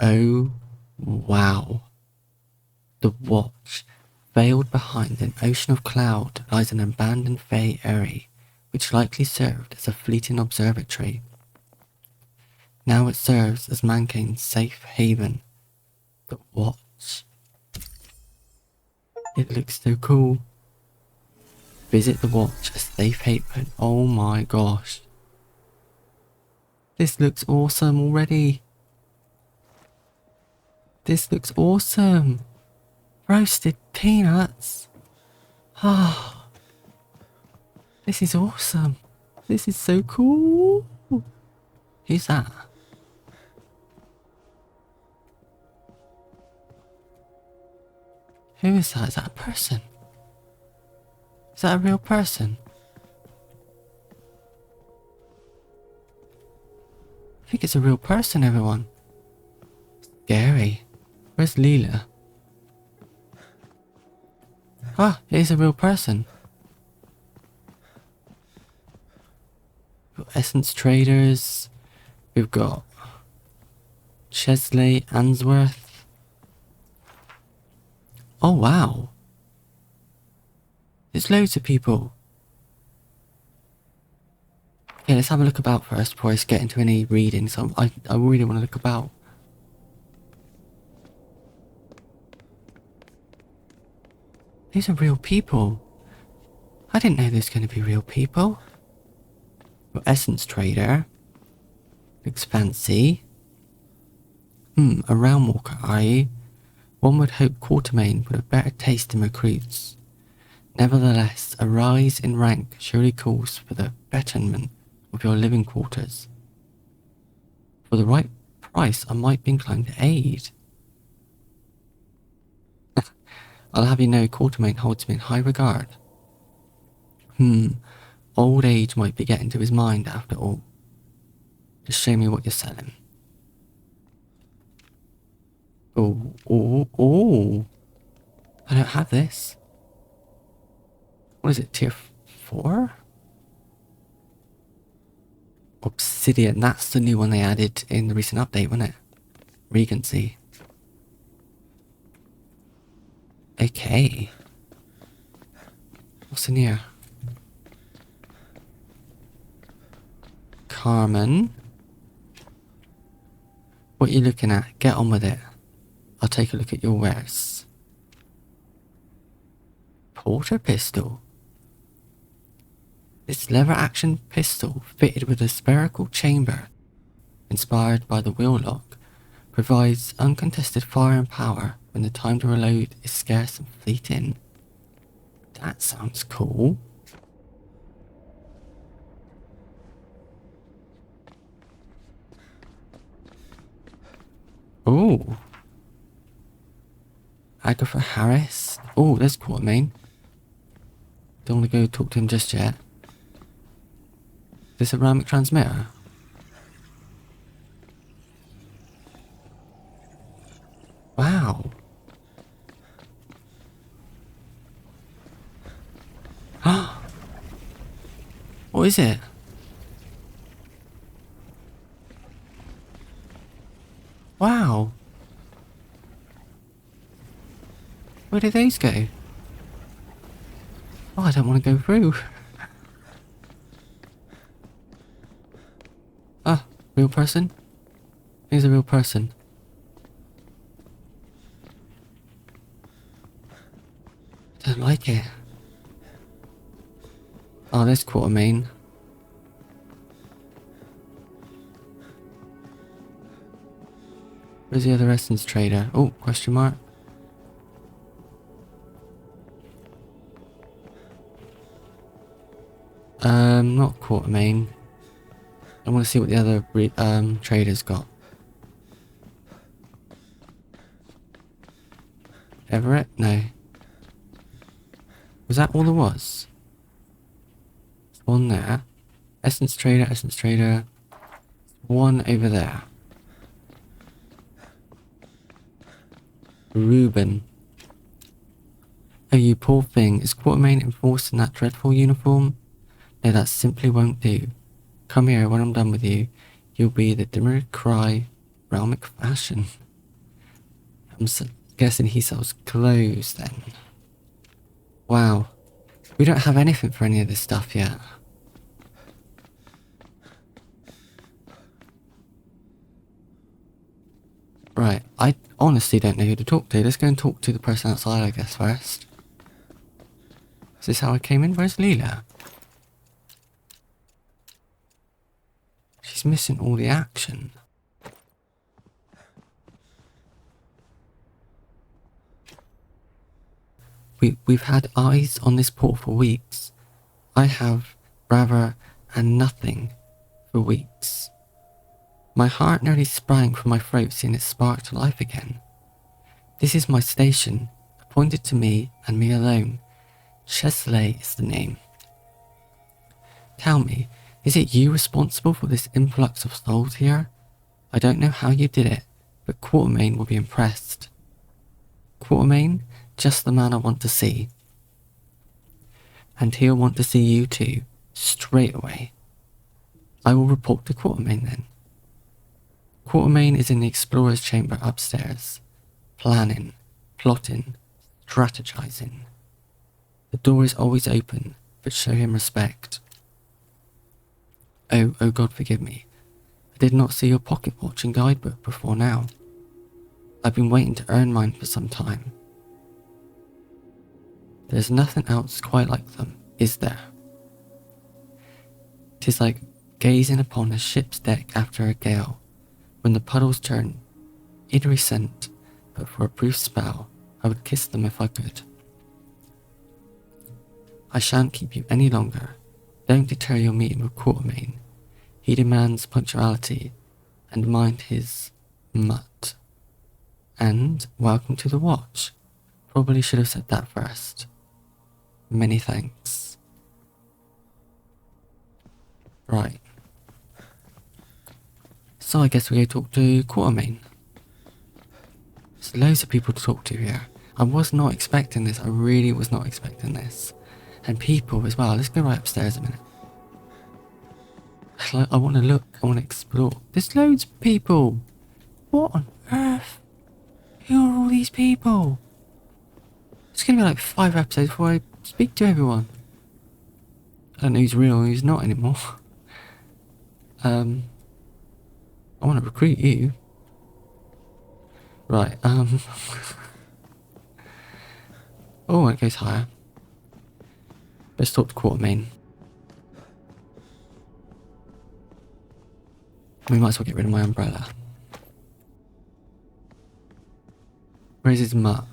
Oh, wow. The watch, veiled behind an ocean of cloud, lies an abandoned Fey Eyrie, which likely served as a fleeting observatory. Now it serves as mankind's safe haven. The watch. It looks so cool. Visit the watch, a safe haven. Oh my gosh. This looks awesome already. This looks awesome. Roasted peanuts. Ah, this is awesome. This is so cool. Who's that? Who is that? Is that a person? Is that a real person? I think it's a real person, everyone. Scary. Where's Leela? Ah, it is a real person. We've got Essence Traders. We've got Chesley, Answorth. Oh wow. There's loads of people. Okay, let's have a look about first before I get into any reading. So I really want to look about. These are real people. I didn't know there's going to be real people. Got Essence Trader. Looks fancy. A Realm Walker, are you? One would hope Quartermain would have better taste in recruits. Nevertheless, a rise in rank surely calls for the betterment of your living quarters. For the right price, I might be inclined to aid. I'll have you know Quartermain holds me in high regard. Old age might be getting to his mind after all. Just show me what you're selling. Oh. I don't have this. What is it, tier 4? Obsidian, that's the new one they added in the recent update, wasn't it? Regency. Okay. What's in here? Carmen. What are you looking at? Get on with it. I'll take a look at your wares. Porter pistol. This lever action pistol, fitted with a spherical chamber, inspired by the wheel lock, provides uncontested fire and power when the time to reload is scarce and fleeting. That sounds cool. Oh. Agatha Harris. Oh, there's Quartermain. Don't want to go talk to him just yet. Is this a ceramic transmitter? Wow. What is it? Wow. Where did these go? Oh, I don't want to go through. Ah, real person? He's a real person. Don't like it. Oh, there's Quartermain. Where's the other Essence Trader? Oh, question mark. Not Quartermain. I want to see what the other traders got. Everett? No. Was that all there was? There's one there. Essence Trader. One over there. Reuben. Oh, you poor thing. Is Quartermain enforced in that dreadful uniform? No, that simply won't do. Come here when I'm done with you. You'll be the dimmer cry, realmic fashion. Guessing he sells clothes then. Wow. We don't have anything for any of this stuff yet. Right, I honestly don't know who to talk to. Let's go and talk to the person outside, I guess, first. Is this how I came in? Where's Leela? She's missing all the action. We've had eyes on this port for weeks. I have rather and nothing for weeks. My heart nearly sprang from my throat seeing it spark to life again. This is my station, appointed to me and me alone. Chesley is the name. Tell me, is it you responsible for this influx of souls here? I don't know how you did it, but Quatermain will be impressed. Quatermain? Just the man I want to see. And he'll want to see you too, straight away. I will report to Quatermain then. Quatermain is in the explorer's chamber upstairs, planning, plotting, strategizing. The door is always open, but show him respect. Oh God, forgive me. I did not see your pocket watch and guidebook before now. I've been waiting to earn mine for some time. There's nothing else quite like them, is there? 'Tis like gazing upon a ship's deck after a gale, when the puddles turn iridescent, but for a brief spell, I would kiss them if I could. I shan't keep you any longer. Don't deter your meeting with Quatermain. He demands punctuality, and mind his mutt. And welcome to the watch. Probably should have said that first. Many thanks. Right. So I guess we go talk to Quatermain. There's loads of people to talk to here. I was not expecting this. I really was not expecting this. And people as well. Let's go right upstairs a minute. I want to look. I want to explore. There's loads of people. What on earth? Who are all these people? It's going to be like 5 episodes before I speak to everyone. I don't know who's real and who's not anymore. I want to recruit you. Right, oh, it goes higher. Let's talk to Quatermain. We might as well get rid of my umbrella. Where's his mutt?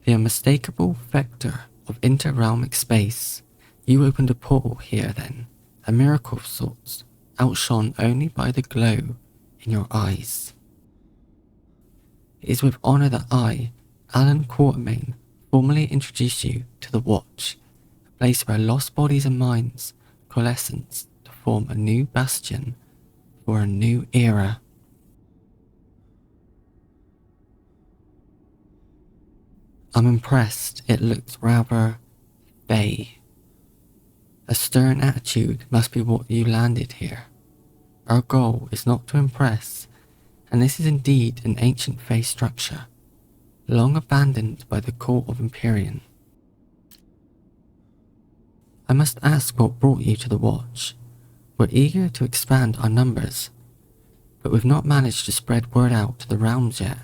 The unmistakable vector of inter-realmic space. You opened a portal here then, a miracle of sorts, outshone only by the glow in your eyes. It is with honour that I, Alan Quatermain, formally introduce you to the Watch, a place where lost bodies and minds coalesce to form a new bastion for a new era. I'm impressed. It looks rather bay. A stern attitude must be what you landed here. Our goal is not to impress, and this is indeed an ancient fae structure, long abandoned by the court of Empyrean. I must ask what brought you to the Watch. We're eager to expand our numbers, but we've not managed to spread word out to the realms yet.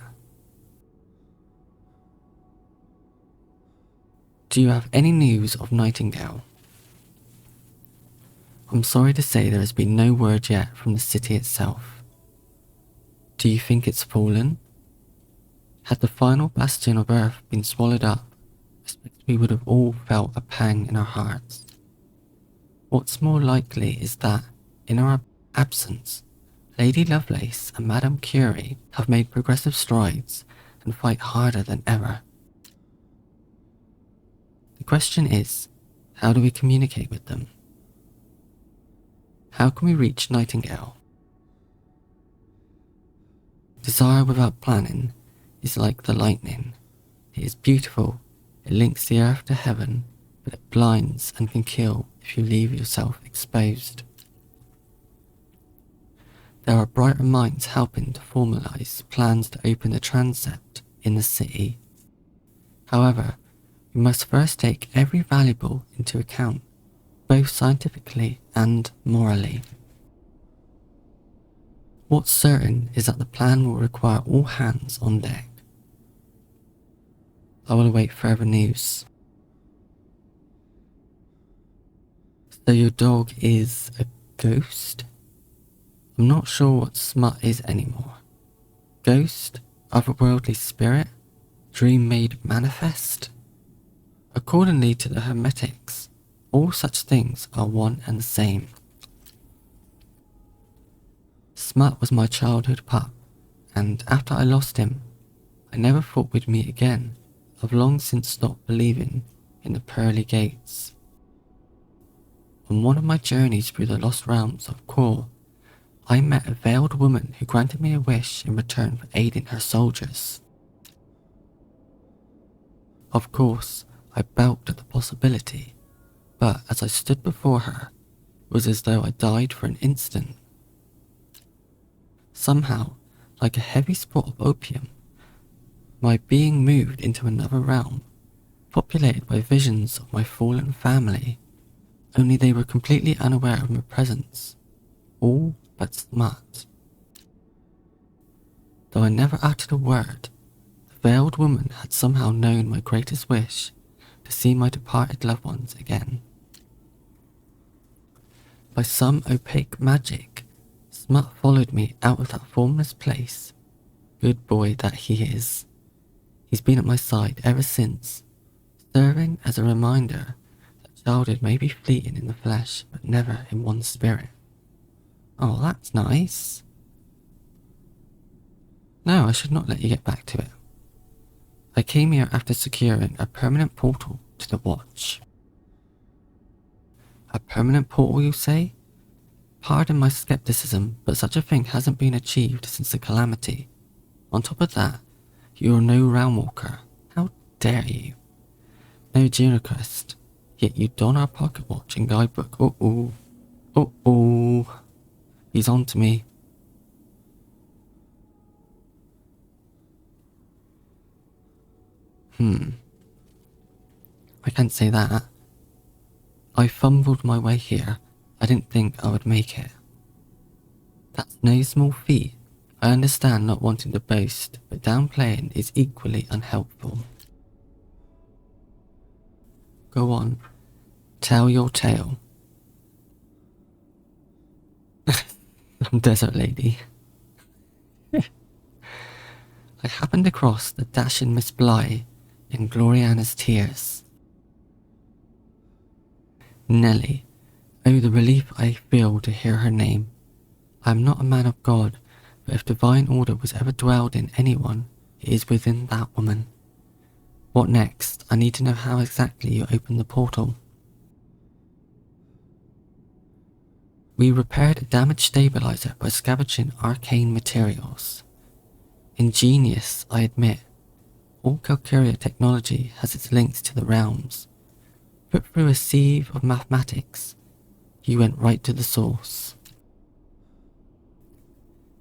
Do you have any news of Nightingale? I'm sorry to say there has been no word yet from the city itself. Do you think it's fallen? Had the final bastion of Earth been swallowed up, I suspect we would have all felt a pang in our hearts. What's more likely is that, in our absence, Lady Lovelace and Madame Curie have made progressive strides and fight harder than ever. The question is, how do we communicate with them? How can we reach Nightingale? Desire without planning is like the lightning. It is beautiful, it links the earth to heaven, but it blinds and can kill if you leave yourself exposed. There are brighter minds helping to formalise plans to open the transept in the city. However, we must first take every valuable into account, both scientifically and morally. What's certain is that the plan will require all hands on deck. I will await further news. So your dog is a ghost? I'm not sure what smut is anymore. Ghost? Otherworldly spirit? Dream made manifest? Accordingly to the Hermetics, all such things are one and the same. Smut was my childhood pup, and after I lost him, I never thought we'd meet again. I've long since stopped believing in the pearly gates. On one of my journeys through the lost realms of Kor, I met a veiled woman who granted me a wish in return for aiding her soldiers. Of course, I balked at the possibility, but as I stood before her, it was as though I died for an instant. Somehow, like a heavy spot of opium, my being moved into another realm, populated by visions of my fallen family, only they were completely unaware of my presence, all but Smut. Though I never uttered a word, the veiled woman had somehow known my greatest wish to see my departed loved ones again. By some opaque magic, Smut followed me out of that formless place. Good boy that he is. He's been at my side ever since, serving as a reminder that childhood may be fleeting in the flesh, but never in one's spirit. Oh, that's nice. No, I should not let you get back to it. I came here after securing a permanent portal to the Watch. A permanent portal, you say? Pardon my skepticism, but such a thing hasn't been achieved since the calamity. On top of that, you are no realm walker. How dare you? No Junocrest, yet you don our pocket watch and guidebook. Uh-oh. Uh-oh. He's on to me. I can't say that. I fumbled my way here. I didn't think I would make it. That's no small feat. I understand not wanting to boast, but downplaying is equally unhelpful. Go on. Tell your tale. I'm Desert Lady. I happened across the dashing Miss Bly in Gloriana's tears. Nellie. Oh, the relief I feel to hear her name. I am not a man of God, but if divine order was ever dwelled in anyone, it is within that woman. What next? I need to know how exactly you opened the portal. We repaired a damaged stabilizer by scavenging arcane materials. Ingenious, I admit. All Calcaria technology has its links to the realms. Put through a sieve of mathematics, you went right to the source.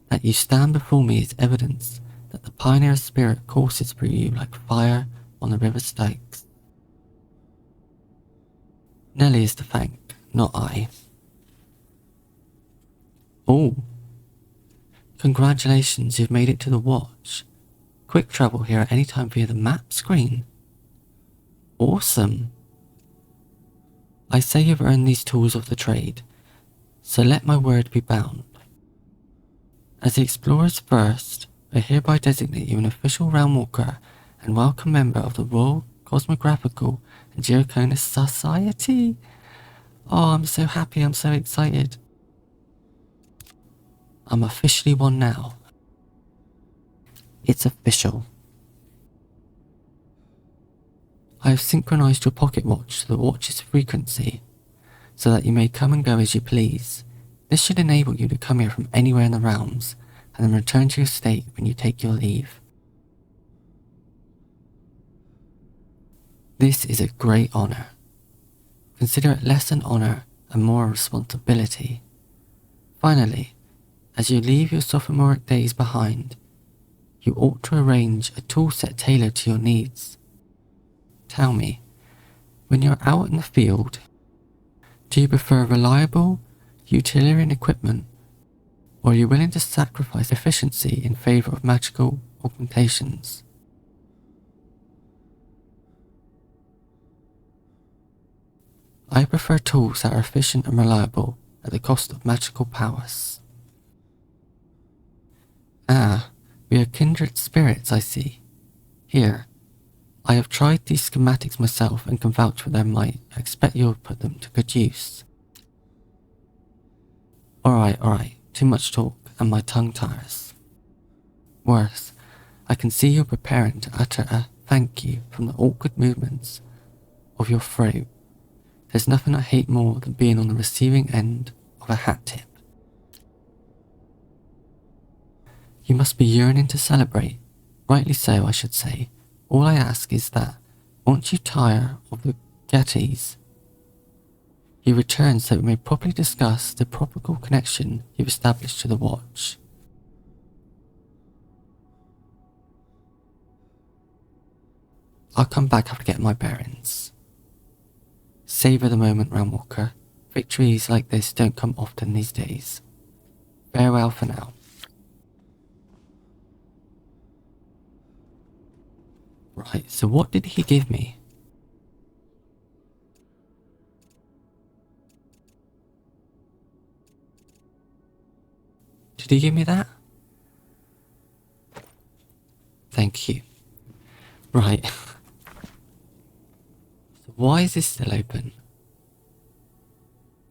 That you stand before me is evidence that the pioneer spirit courses through you like fire on the river Styx. Nellie is to thank, not I. Oh, congratulations, you've made it to the Watch. Quick travel here at any time via the map screen. Awesome. I say you've earned these tools of the trade, so let my word be bound. As the explorer's first, I hereby designate you an official realm walker and welcome member of the Royal Cosmographical and Geoconus Society. Oh, I'm so happy, I'm so excited. I'm officially one now. It's official. I have synchronized your pocket watch to the watch's frequency, so that you may come and go as you please. This should enable you to come here from anywhere in the realms, and then return to your state when you take your leave. This is a great honor. consider it less an honour and more a responsibility. Finally, as you leave your sophomoric days behind, you ought to arrange a toolset tailored to your needs. Tell me, when you're out in the field, do you prefer reliable, utilitarian equipment, or are you willing to sacrifice efficiency in favour of magical augmentations? I prefer tools that are efficient and reliable at the cost of magical prowess. Ah, we are kindred spirits, I see. Here, I have tried these schematics myself and can vouch for their might. I expect you'll put them to good use. Alright, too much talk and my tongue tires. Worse, I can see you're preparing to utter a thank you from the awkward movements of your throat. There's nothing I hate more than being on the receiving end of a hat tip. You must be yearning to celebrate. Rightly so, I should say. All I ask is that, once you tire of the gaieties, you return so we may properly discuss the probable connection you've established to the watch. I'll come back after getting my bearings. Savour the moment, Realmwalker. Victories like this don't come often these days. Farewell for now. Right, so what did he give me? Did he give me that? Thank you. Right. So why is this still open?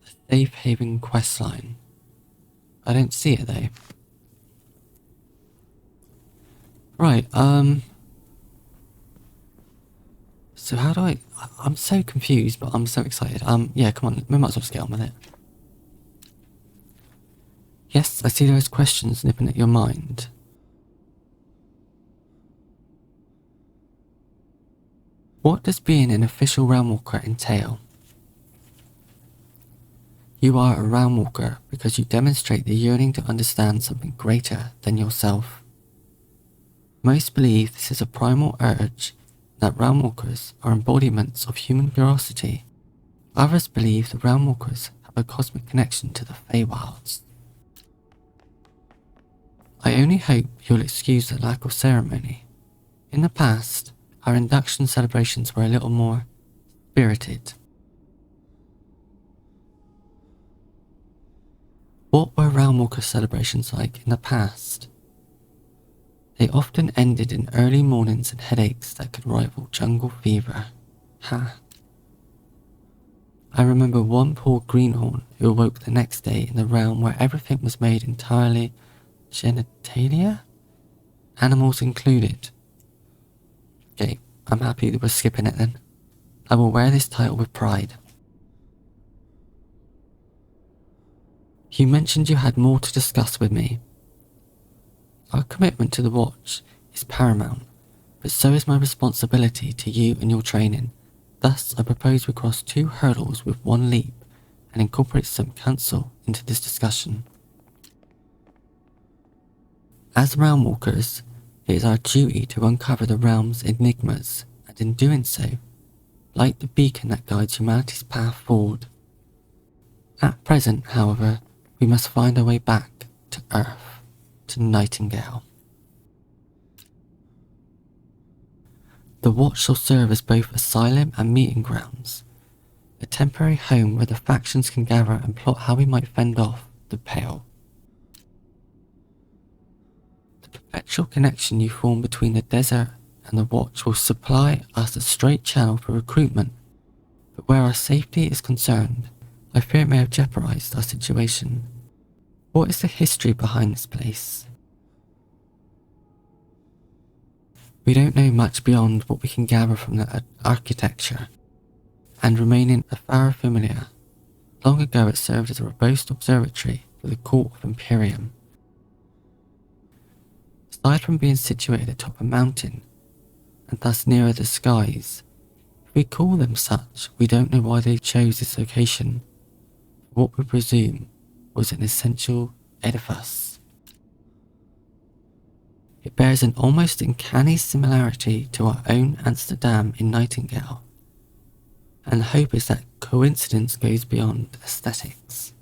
The Safe Haven questline. I don't see it though. Right, so how do I'm so confused, but I'm so excited. Yeah, come on, we might as well just get on with it. Yes, I see those questions nipping at your mind. What does being an official Realmwalker entail? You are a Realmwalker because you demonstrate the yearning to understand something greater than yourself. Most believe this is a primal urge, that Realmwalkers are embodiments of human curiosity. Others believe the Realmwalkers have a cosmic connection to the Feywilds. I only hope you'll excuse the lack of ceremony. In the past, our induction celebrations were a little more spirited. What were Realmwalker celebrations like in the past? They often ended in early mornings and headaches that could rival jungle fever. Ha. I remember one poor greenhorn who awoke the next day in the realm where everything was made entirely genitalia? Animals included. Okay, I'm happy that we're skipping it then. I will wear this title with pride. You mentioned you had more to discuss with me. Our commitment to the watch is paramount, but so is my responsibility to you and your training. Thus, I propose we cross 2 hurdles with 1 leap and incorporate some counsel into this discussion. As Realmwalkers, it is our duty to uncover the realm's enigmas, and in doing so, light the beacon that guides humanity's path forward. At present, however, we must find our way back to Earth, to Nightingale. The watch shall serve as both asylum and meeting grounds, a temporary home where the factions can gather and plot how we might fend off the Pale. The perpetual connection you form between the desert and the watch will supply us a straight channel for recruitment, but where our safety is concerned, I fear it may have jeopardized our situation. What is the history behind this place? We don't know much beyond what we can gather from the architecture, and remaining a far familiar. Long ago it served as a robust observatory for the court of Imperium. Aside from being situated atop a mountain, and thus nearer the skies, We call them such, we don't know why they chose this location, for what we presume was an essential edifice. It bears an almost uncanny similarity to our own Amsterdam in Nightingale, and the hope is that coincidence goes beyond aesthetics.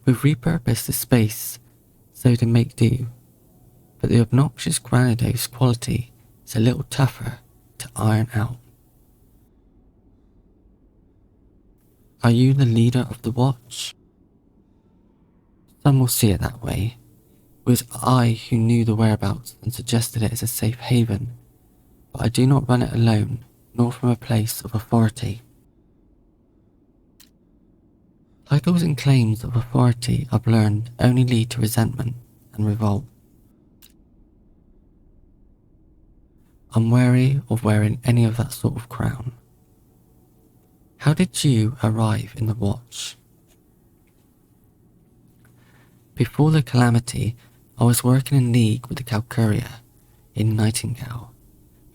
We've repurposed the space so to make do, but the obnoxious grandiose quality is a little tougher to iron out. Are you the leader of the watch? Some will see it that way. It was I who knew the whereabouts and suggested it as a safe haven, but I do not run it alone, nor from a place of authority. Titles and claims of authority, I've learned, only lead to resentment and revolt. I'm wary of wearing any of that sort of crown. How did you arrive in the watch? Before the calamity, I was working in league with the Calcuria in Nightingale.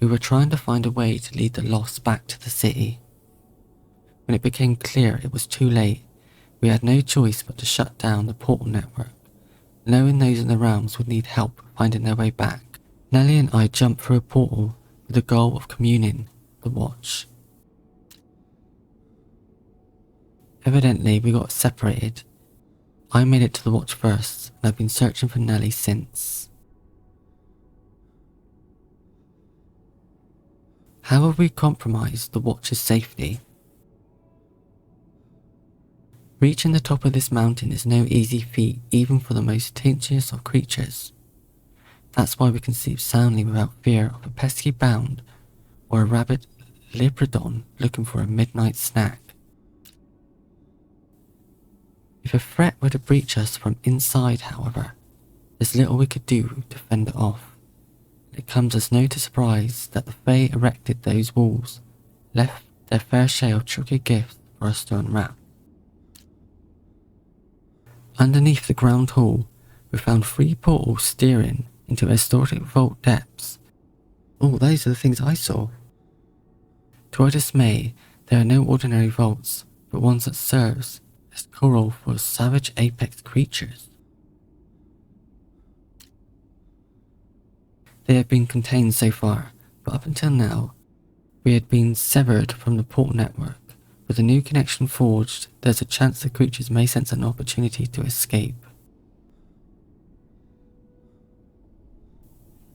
We were trying to find a way to lead the lost back to the city. When it became clear it was too late, we had no choice but to shut down the portal network, knowing those in the realms would need help finding their way back. Nellie and I jumped through a portal with the goal of communing the watch. Evidently, we got separated. I made it to the watch first, and I've been searching for Nellie since. How have we compromised the watch's safety? Reaching the top of this mountain is no easy feat even for the most tenacious of creatures. That's why we can sleep soundly without fear of a pesky bound or a rabid Libradon looking for a midnight snack. If a threat were to breach us from inside, however, there's little we could do to fend it off. It comes as no surprise that the Fae erected those walls, left their fair share of tricky gifts for us to unwrap. Underneath the ground hall, we found 3 portals steering into historic vault depths. Oh, those are the things I saw. To our dismay, there are no ordinary vaults, but ones that serves as coral for savage apex creatures. They have been contained so far, but up until now, we had been severed from the portal network. With a new connection forged, there's a chance the creatures may sense an opportunity to escape.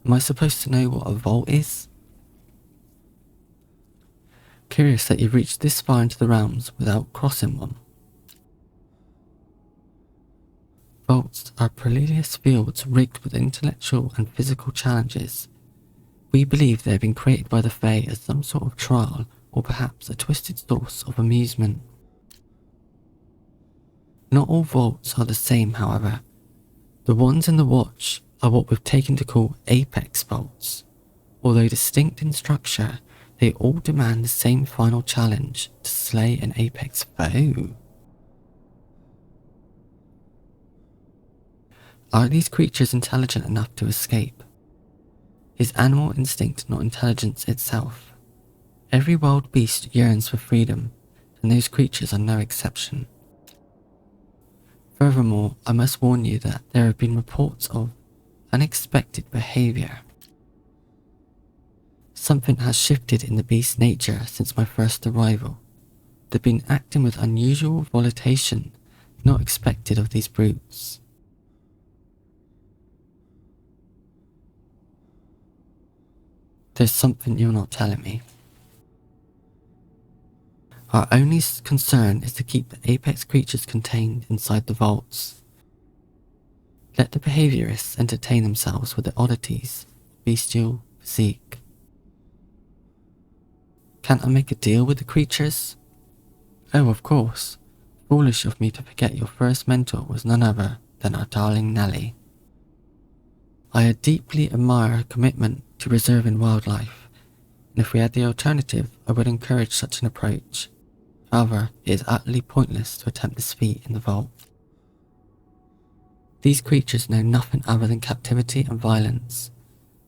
Am I supposed to know what a vault is? Curious that you've reached this far into the realms without crossing one. Vaults are perilous fields rigged with intellectual and physical challenges. We believe they have been created by the Fae as some sort of trial, or perhaps a twisted source of amusement. Not all vaults are the same, however. The ones in the watch are what we've taken to call apex vaults. Although distinct in structure, they all demand the same final challenge to slay an apex foe. Are these creatures intelligent enough to escape? Is animal instinct not intelligence itself? Every wild beast yearns for freedom, and those creatures are no exception. Furthermore, I must warn you that there have been reports of unexpected behavior. Something has shifted in the beast's nature since my first arrival. They've been acting with unusual volitation, not expected of these brutes. There's something you're not telling me. Our only concern is to keep the apex creatures contained inside the vaults. Let the behaviorists entertain themselves with the oddities of bestial physique. Can't I make a deal with the creatures? Oh, of course. Foolish of me to forget your first mentor was none other than our darling Nellie. I deeply admire her commitment to preserving wildlife, and if we had the alternative, I would encourage such an approach. However, it is utterly pointless to attempt this feat in the vault. These creatures know nothing other than captivity and violence.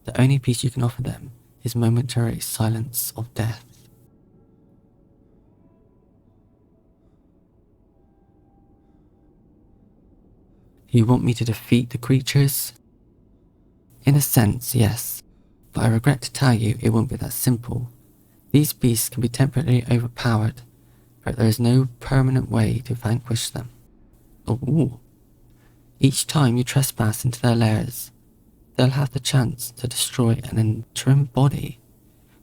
The only peace you can offer them his momentary silence of death. You want me to defeat the creatures? In a sense, yes, but I regret to tell you it won't be that simple. These beasts can be temporarily overpowered, but there is no permanent way to vanquish them. Ooh. Each time you trespass into their lairs, they'll have the chance to destroy an interim body,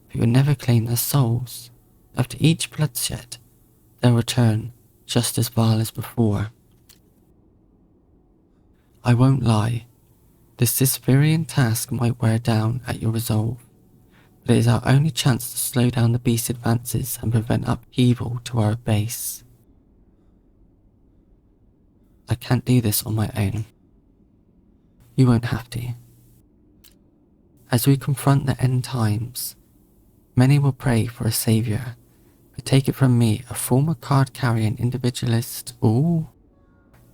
but you'll never claim their souls. After each bloodshed, they'll return just as vile as before. I won't lie, this Sisyphean task might wear down at your resolve, but it is our only chance to slow down the beast's advances and prevent upheaval to our base. I can't do this on my own. You won't have to. As we confront the end times, many will pray for a saviour, but take it from me, a former card-carrying individualist,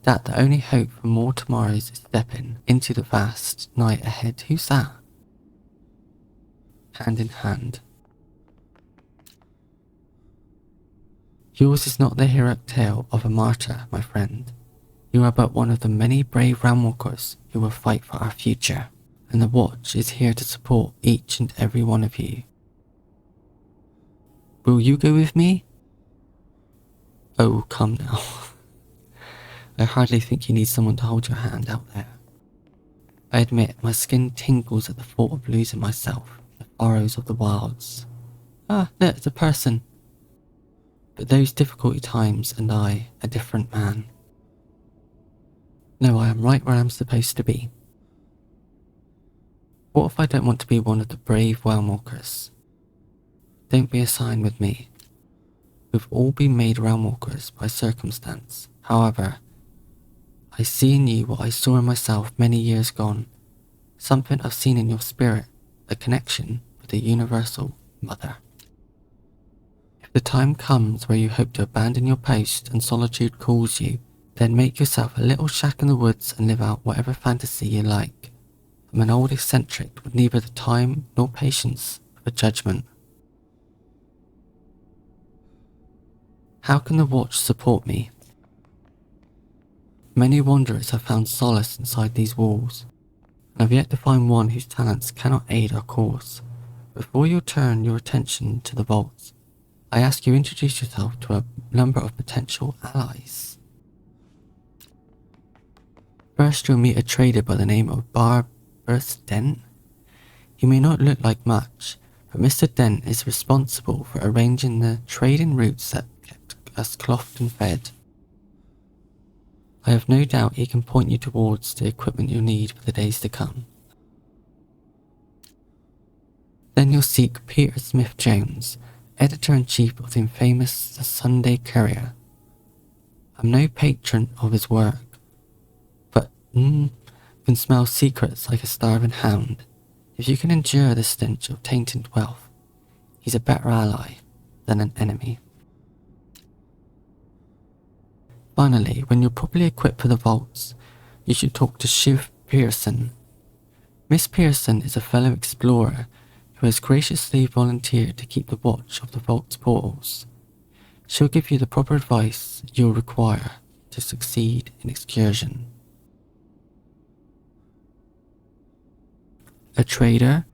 that the only hope for more tomorrows is stepping into the vast night ahead. Who's that? Hand in hand. Yours is not the heroic tale of a martyr, my friend. You are but one of the many brave realmwalkers who will fight for our future, and the Watch is here to support each and every one of you. Will you go with me? Oh, come now. I hardly think you need someone to hold your hand out there. I admit my skin tingles at the thought of losing myself in the furrows of the wilds. Ah, look, it's a person. But those difficult times and I, a different man. No, I am right where I'm supposed to be. What if I don't want to be one of the brave realmwalkers? Don't be a sign with me. We've all been made realmwalkers by circumstance. However, I see in you what I saw in myself many years gone. Something I've seen in your spirit, a connection with the universal mother. If the time comes where you hope to abandon your post and solitude calls you, then make yourself a little shack in the woods and live out whatever fantasy you like. I'm an old eccentric with neither the time nor patience for judgment. How can the Watch support me? Many wanderers have found solace inside these walls, and have yet to find one whose talents cannot aid our cause. Before you turn your attention to the vaults, I ask you introduce yourself to a number of potential allies. First, you'll meet a trader by the name of Barbarous Dent. He may not look like much, but Mr. Dent is responsible for arranging the trading routes that kept us clothed and fed. I have no doubt he can point you towards the equipment you'll need for the days to come. Then you'll seek Peter Smith-Jones, editor-in-chief of the infamous Sunday Courier. I'm no patron of his work, but can smell secrets like a starving hound. If you can endure the stench of tainted wealth, he's a better ally than an enemy. Finally, when you're properly equipped for the vaults, you should talk to Shiv Pearson. Miss Pearson is a fellow explorer who has graciously volunteered to keep the watch of the vault's portals. She'll give you the proper advice you'll require to succeed in excursion. A trader?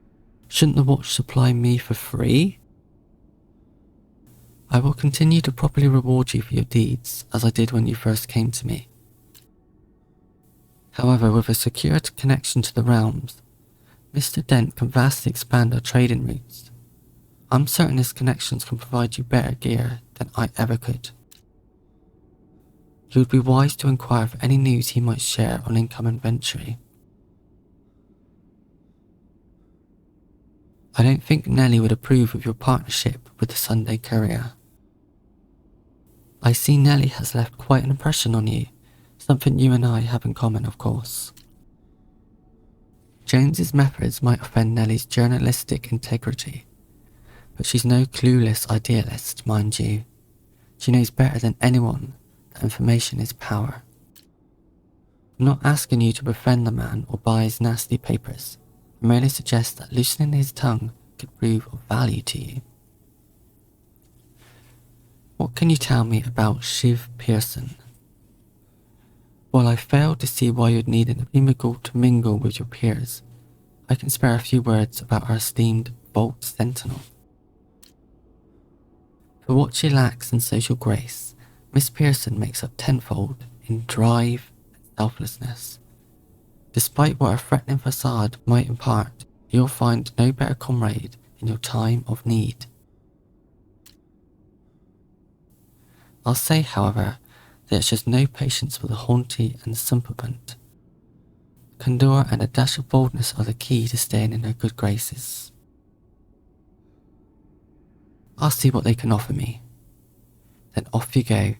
Shouldn't the watch supply me for free? I will continue to properly reward you for your deeds, as I did when you first came to me. However, with a secure connection to the realms, Mr. Dent can vastly expand our trading routes. I'm certain his connections can provide you better gear than I ever could. You would be wise to inquire for any news he might share on incoming venture. I don't think Nellie would approve of your partnership with the Sunday Courier. I see Nellie has left quite an impression on you, something you and I have in common, of course. Jones's methods might offend Nellie's journalistic integrity, but she's no clueless idealist, mind you. She knows better than anyone that information is power. I'm not asking you to befriend the man or buy his nasty papers. I merely suggest that loosening his tongue could prove of value to you. What can you tell me about Shiv Pearson? While I fail to see why you'd need an emigrant to mingle with your peers, I can spare a few words about our esteemed Vault Sentinel. For what she lacks in social grace, Miss Pearson makes up tenfold in drive and selflessness. Despite what a threatening facade might impart, you'll find no better comrade in your time of need. I'll say, however, that she has no patience for the haughty and simpleton. Candour and a dash of boldness are the key to staying in her good graces. I'll see what they can offer me. Then off you go.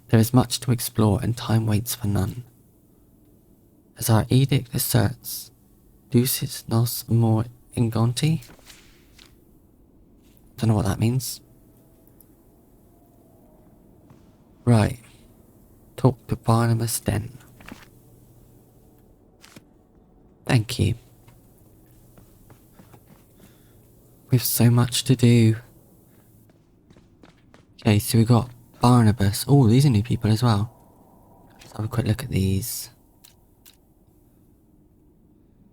There is much to explore and time waits for none. As our edict asserts, Ducis nos amor ingonti. Don't know what that means. Right. Talk to Barnabas then. Thank you. We've so much to do. Okay, so we got Barnabas. Oh, these are new people as well. Let's have a quick look at these.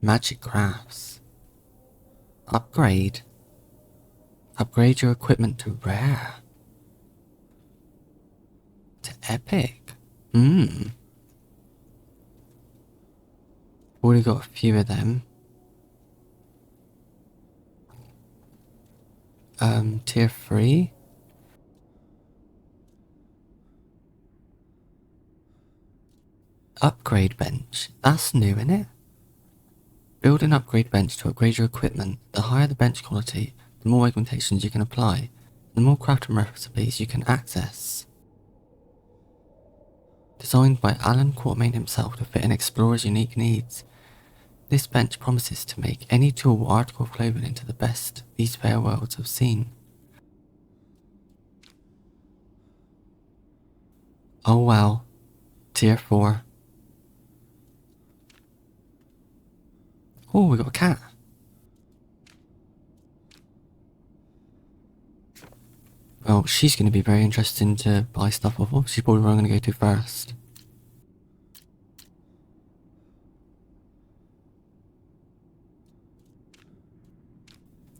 Magic crafts. Upgrade. Upgrade your equipment to rare. To epic. Already got a few of them. Tier 3. Upgrade bench. That's new, isn't it? Build an upgrade bench to upgrade your equipment. The higher the bench quality, the more augmentations you can apply, the more crafting recipes you can access. Designed by Alan Quatermain himself to fit an explorer's unique needs, this bench promises to make any tool or article of clothing into the best these fair worlds have seen. Oh wow. Tier 4. Oh, we got a cat. Well, she's going to be very interesting to buy stuff off of. She's probably where I'm going to go to first.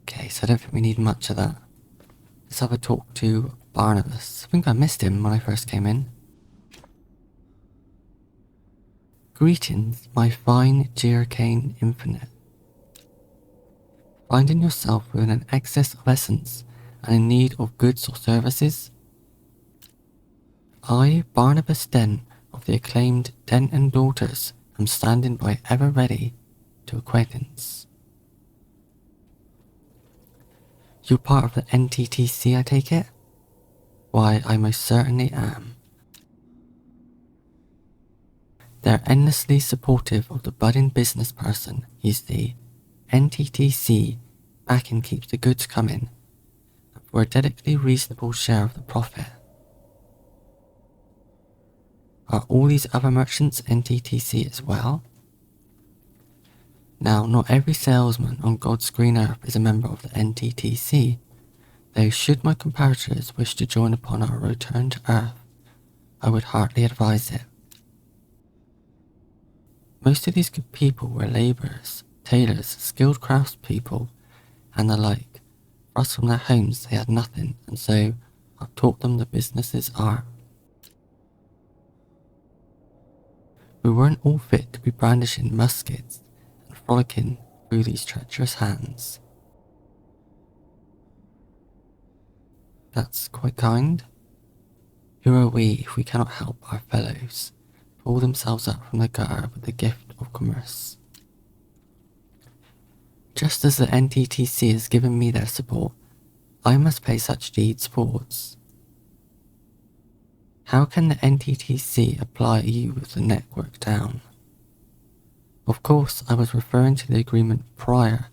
Okay, so I don't think we need much of that. Let's have a talk to Barnabas. I think I missed him when I first came in. Greetings, my fine Jericane Infinite. Finding yourself with an excess of essence and in need of goods or services? I, Barnabas Dent, of the acclaimed Dent and Daughters, am standing by ever ready to acquaintance. You're part of the NTTC, I take it? Why, I most certainly am. They're endlessly supportive of the budding business person, you see. NTTC backing keeps the goods coming, and for a delicately reasonable share of the profit. Are all these other merchants NTTC as well? Now, not every salesman on God's green earth is a member of the NTTC, though should my comparators wish to join upon our return to earth, I would heartily advise it. Most of these good people were labourers, tailors, skilled craftspeople, and the like. For us from their homes they had nothing, and so I've taught them the business's art. We weren't all fit to be brandishing muskets and frolicking through these treacherous hands. That's quite kind. Who are we if we cannot help our fellows pull themselves up from the gutter with the gift of commerce? Just as the NTTC has given me their support, I must pay such deeds forwards. How can the NTTC apply you with the network down? Of course, I was referring to the agreement prior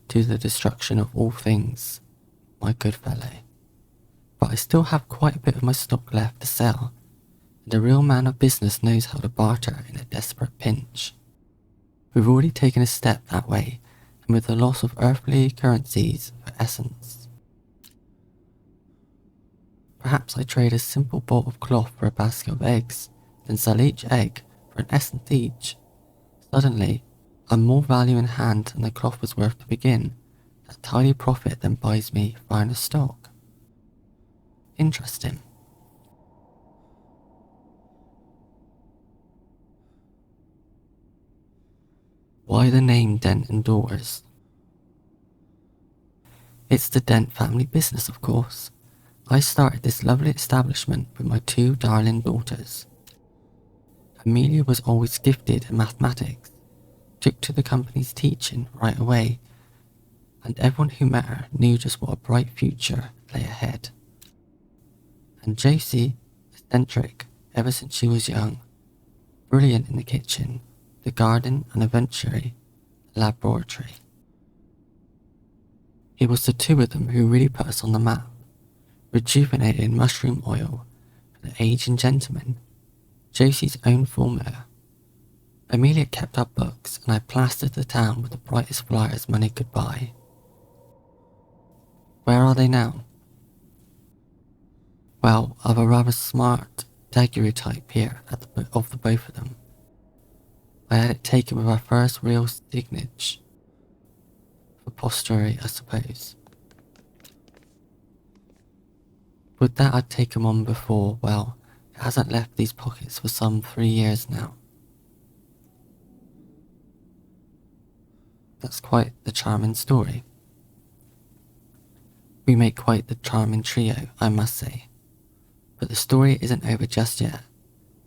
to the destruction of all things, my good fellow. But I still have quite a bit of my stock left to sell, and a real man of business knows how to barter in a desperate pinch. We've already taken a step that way, and with the loss of earthly currencies for essence. Perhaps I trade a simple bolt of cloth for a basket of eggs, then sell each egg for an essence each. Suddenly, I'm more value in hand than the cloth was worth to begin. That tiny profit then buys me finer stock. Interesting. Why the name Dent and Doors? It's the Dent family business, of course. I started this lovely establishment with my two darling daughters. Amelia was always gifted in mathematics, took to the company's teaching right away, and everyone who met her knew just what a bright future lay ahead. And Josie, eccentric ever since she was young, brilliant in the kitchen, the garden, and eventually the laboratory. It was the two of them who really put us on the map, rejuvenated mushroom oil for the aging gentleman, Josie's own formula. Amelia kept our books, and I plastered the town with the brightest flyers money could buy. Where are they now? Well, I've a rather smart daguerreotype here of the both of them. I had it taken with our first real signature. For posterity, I suppose. With that I'd taken on before, well, it hasn't left these pockets for some 3 years now. That's quite the charming story. We make quite the charming trio, I must say. But the story isn't over just yet.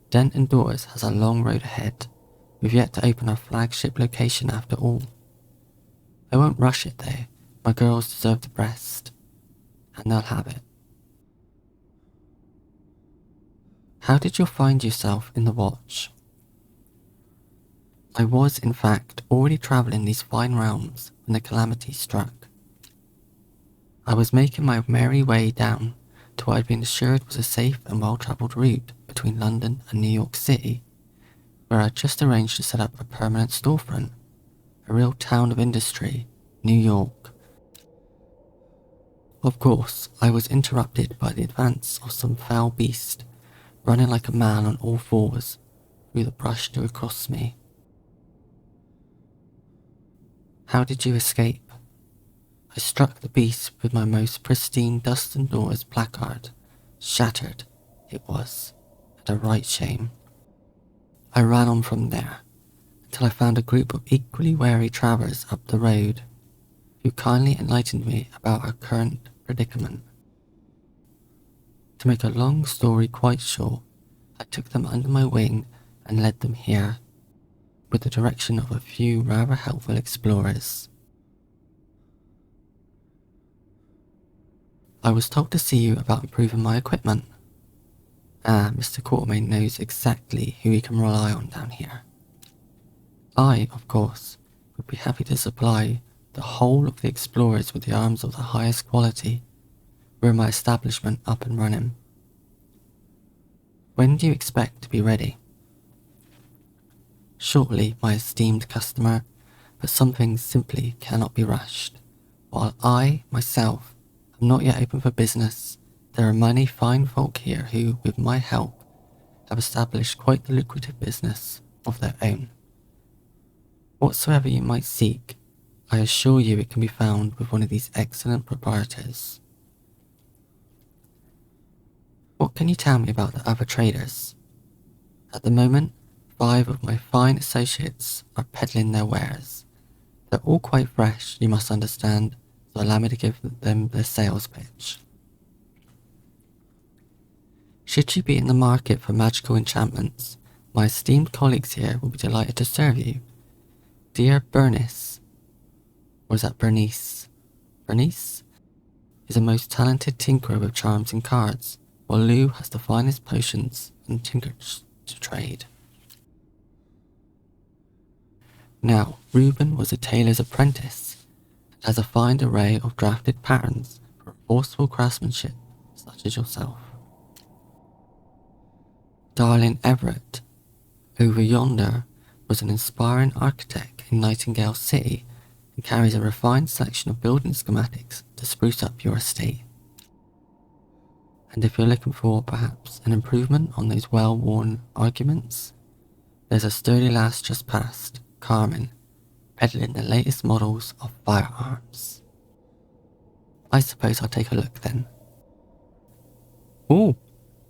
Dent and Doors has a long road ahead. We've yet to open our flagship location after all. I won't rush it though. My girls deserve the best, and they'll have it. How did you find yourself in the watch? I was, in fact, already travelling these fine realms when the calamity struck. I was making my merry way down to what I'd been assured was a safe and well-travelled route between London and New York City, where I'd just arranged to set up a permanent storefront, a real town of industry, New York. Of course, I was interrupted by the advance of some foul beast, running like a man on all fours through the brush to across me. How did you escape? I struck the beast with my most pristine Dust and Doors placard. Shattered, it was, and a right shame. I ran on from there, until I found a group of equally wary travellers up the road, who kindly enlightened me about our current predicament. To make a long story quite short, I took them under my wing and led them here, with the direction of a few rather helpful explorers. I was told to see you about improving my equipment. Mr. Quartermain knows exactly who he can rely on down here. I, of course, would be happy to supply the whole of the explorers with the arms of the highest quality, were my establishment up and running. When do you expect to be ready? Shortly, my esteemed customer, but some things simply cannot be rushed. While I, myself, am not yet open for business, there are many fine folk here who, with my help, have established quite the lucrative business of their own. Whatsoever you might seek, I assure you it can be found with one of these excellent proprietors. What can you tell me about the other traders? At the moment, 5 of my fine associates are peddling their wares. They're all quite fresh, you must understand, so allow me to give them the sales pitch. Should you be in the market for magical enchantments, my esteemed colleagues here will be delighted to serve you. Dear Bernice, or is that Bernice? Bernice is a most talented tinkerer with charms and cards, while Lou has the finest potions and tinkers to trade. Now, Reuben was a tailor's apprentice and has a fine array of drafted patterns for forceful craftsmanship such as yourself. Darling Everett, over yonder, was an inspiring architect in Nightingale City and carries a refined selection of building schematics to spruce up your estate. And if you're looking for perhaps an improvement on those well-worn arguments, there's a sturdy lass just past, Carmen, peddling the latest models of firearms. I suppose I'll take a look then. Ooh,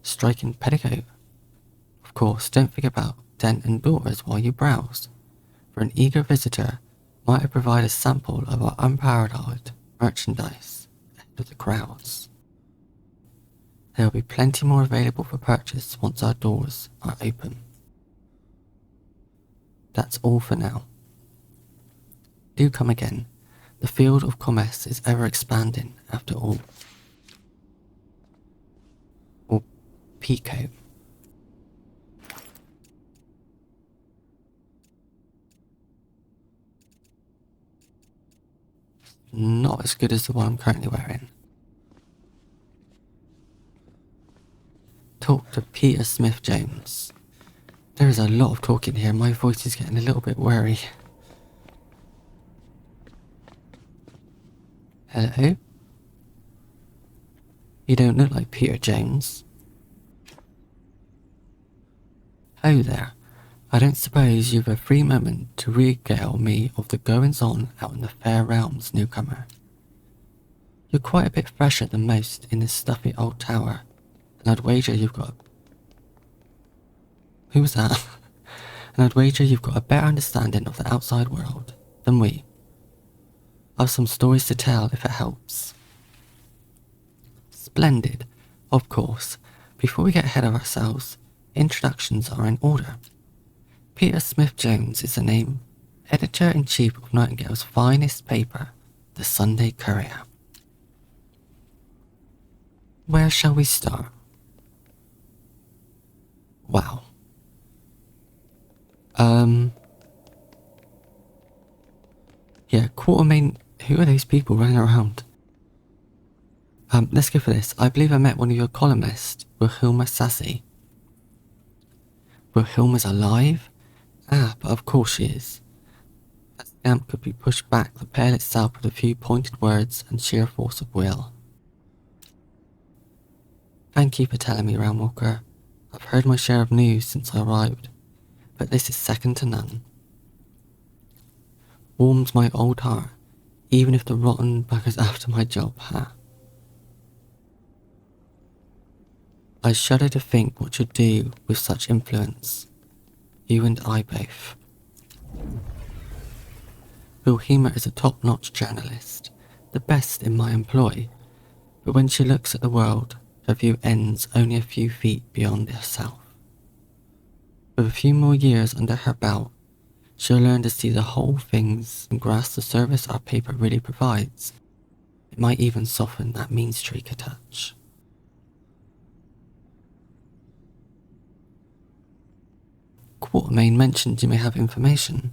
striking petticoat. Of course, don't forget about dent and doors while you browse, for an eager visitor might provide a sample of our unparalleled merchandise ahead of the crowds. There will be plenty more available for purchase once our doors are open. That's all for now. Do come again. The field of commerce is ever expanding after all. Or Pico. Not as good as the one I'm currently wearing. Talk to Peter Smith-Jones. There is a lot of talking here. My voice is getting a little bit weary. Hello? You don't look like Peter Jones. Oh there. I don't suppose you've a free moment to regale me of the goings-on out in the fair realms, newcomer. You're quite a bit fresher than most in this stuffy old tower, and I'd wager you've got... Who was that? And I'd wager you've got a better understanding of the outside world than we. I've some stories to tell if it helps. Splendid. Of course, before we get ahead of ourselves, introductions are in order. Peter Smith-Jones is the name, editor-in-chief of Nightingale's finest paper, the Sunday Courier. Where shall we start? Wow. Yeah, Quartermain, who are those people running around? Let's go for this. I believe I met one of your columnists, Wilhelma Sassy. Wilhelma's alive? Ah, but of course she is. That scamp could be pushed back the pale itself with a few pointed words and sheer force of will. Thank you for telling me, Roundwalker. I've heard my share of news since I arrived, but this is second to none. Warms my old heart, even if the rotten bugger's after my job, ha. I shudder to think what you'd do with such influence. You and I both. Wilhelma is a top-notch journalist, the best in my employ, but when she looks at the world, her view ends only a few feet beyond herself. With a few more years under her belt, she'll learn to see the whole things and grasp the service our paper really provides. It might even soften that mean streak a touch. Quartermain mentioned you may have information.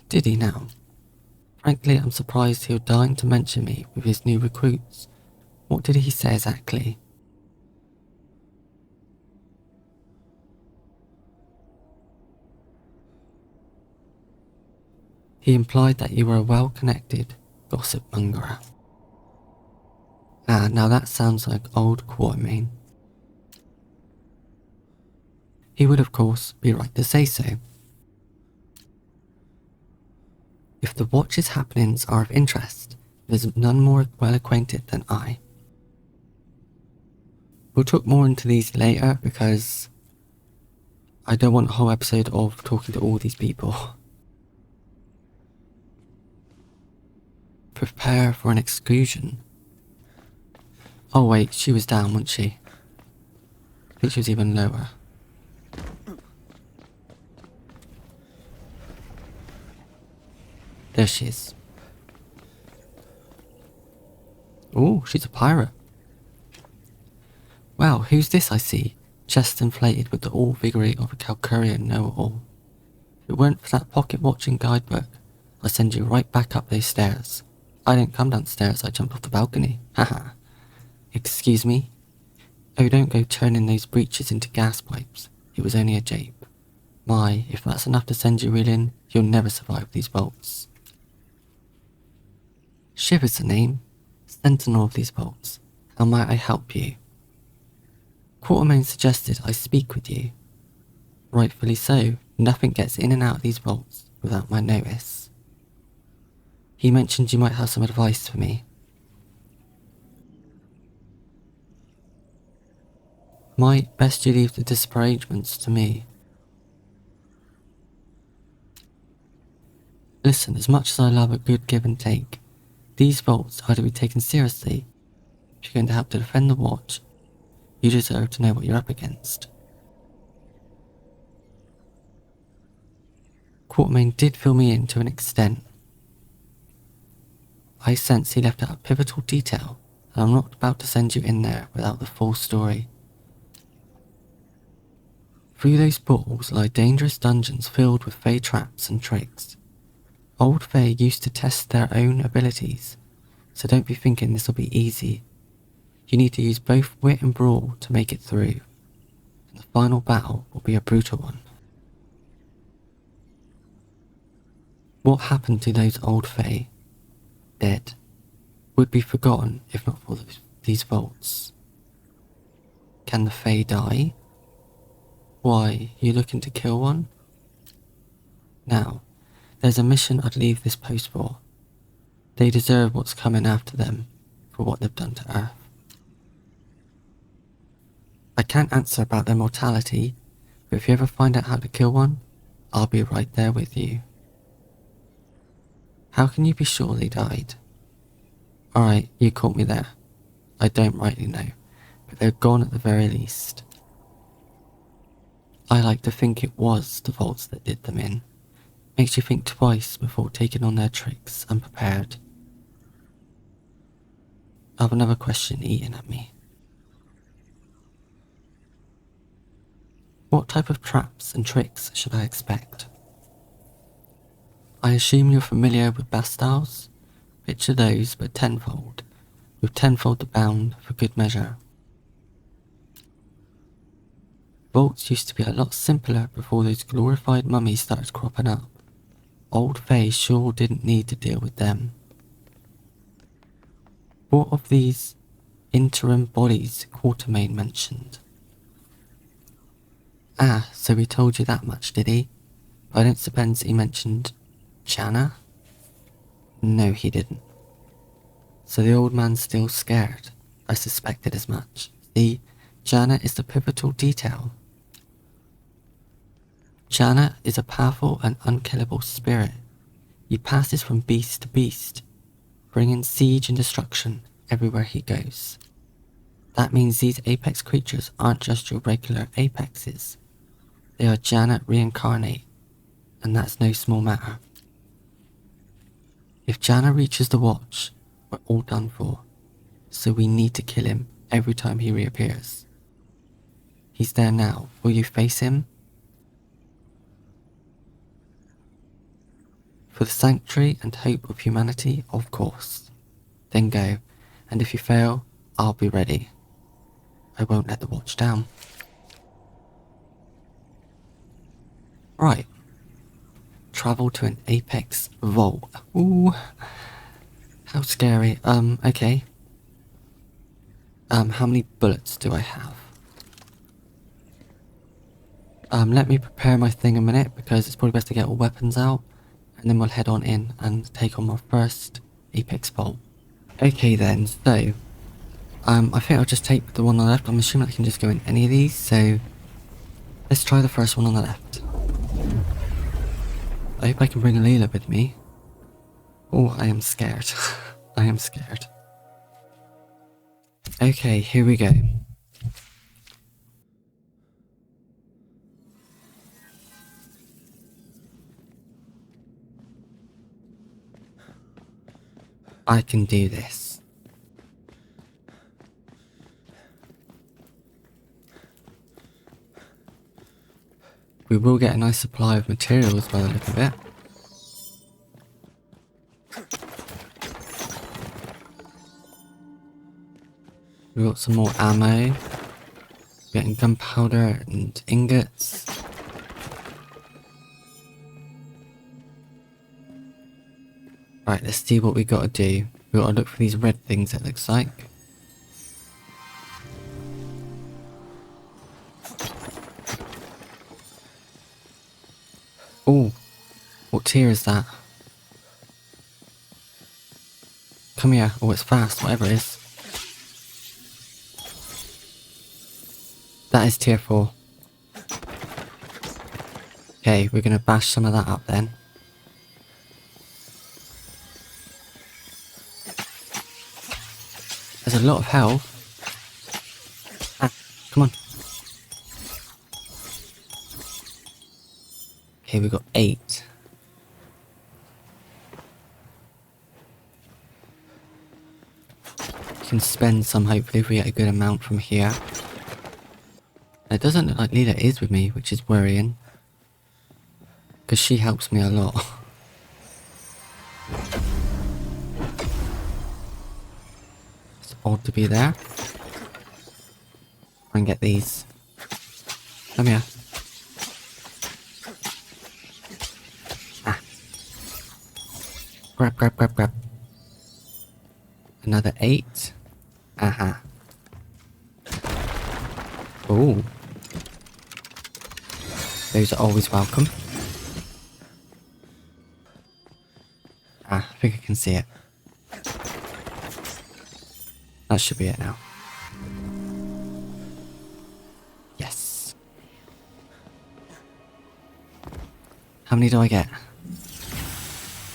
Did he now? Frankly, I'm surprised he would deign to mention me with his new recruits. What did he say exactly? He implied that you were a well-connected gossip mongerer. Ah, now that sounds like old Quartermain. He would, of course, be right to say so. If the Watch's happenings are of interest, there's none more well acquainted than I. We'll talk more into these later because I don't want a whole episode of talking to all these people. Prepare for an excursion. Oh wait, she was down, wasn't she? I think she was even lower. There she is. Oh, she's a pirate. Wow, who's this I see? Chest inflated with the all-vigoury of a Calcurian know-it-all. If it weren't for that pocket-watching guidebook, I'd send you right back up those stairs. I didn't come downstairs, I jumped off the balcony. Haha. Excuse me? Oh, don't go turning those breaches into gas pipes. It was only a jape. My, if that's enough to send you reeling, you'll never survive these bolts. Shiv is the name. Sentinel of these vaults. How might I help you? Quartermain suggested I speak with you. Rightfully so, nothing gets in and out of these vaults without my notice. He mentioned you might have some advice for me. Might best you leave the disparagement to me. Listen, as much as I love a good give and take, these vaults are to be taken seriously. If you're going to help to defend the watch, you deserve to know what you're up against. Quartermain did fill me in to an extent. I sense he left out a pivotal detail, and I'm not about to send you in there without the full story. Through those portals lie dangerous dungeons filled with fey traps and tricks. Old fey used to test their own abilities, so don't be thinking this will be easy. You need to use both wit and brawl to make it through, and the final battle will be a brutal one. What happened to those old fey? Dead. Would be forgotten if not for these vaults. Can the fey die? Why, you looking to kill one? Now, there's a mission I'd leave this post for. They deserve what's coming after them for what they've done to Earth. I can't answer about their mortality, but if you ever find out how to kill one, I'll be right there with you. How can you be sure they died? Alright, you caught me there. I don't rightly know, but they're gone at the very least. I like to think it was the vaults that did them in. Makes you think twice before taking on their tricks unprepared. I have another question eating at me. What type of traps and tricks should I expect? I assume you're familiar with bastiles? Picture those, but tenfold, with tenfold the bound for good measure. Vaults used to be a lot simpler before those glorified mummies started cropping up. Old Faye sure didn't need to deal with them. What of these interim bodies Quartermain mentioned? Ah, so he told you that much, did he? I don't suppose he mentioned Jana? No, he didn't. So the old man's still scared. I suspected as much. See, Jana is the pivotal detail. Jana is a powerful and unkillable spirit. He passes from beast to beast, bringing siege and destruction everywhere he goes. That means these apex creatures aren't just your regular apexes. They are Jana reincarnate, and that's no small matter. If Jana reaches the watch, we're all done for, so we need to kill him every time he reappears. He's there now. Will you face him? For the sanctuary and hope of humanity, of course. Then go, and if you fail, I'll be ready. I won't let the watch down. Right. Travel to an apex vault. Ooh. How scary. Okay. How many bullets do I have? Let me prepare my thing a minute, because it's probably best to get all weapons out, and then we'll head on in and take on my first apex vault. Okay then, so, I think I'll just take the one on the left. I'm assuming I can just go in any of these, so let's try the first one on the left. I hope I can bring Leela with me. Oh, I am scared. I am scared. Okay, here we go. I can do this. We will get a nice supply of materials by the look of it. We've got some more ammo. Getting gunpowder and ingots. Right, let's see what we gotta do. We gotta look for these red things, it looks like. Oh, what tier is that? Come here. Oh, it's fast, whatever it is. That is tier 4. Okay, we're gonna bash some of that up then. There's a lot of health. Ah, come on. Okay, we got 8. We can spend some, hopefully, if we get a good amount from here. It doesn't look like Lila is with me, which is worrying. Because she helps me a lot. It's odd to be there. Try and get these. Come here. Ah. Grab, grab, grab, grab. Another 8. Aha. Ooh. Those are always welcome. Ah, I think I can see it. That should be it now. Yes. How many do I get?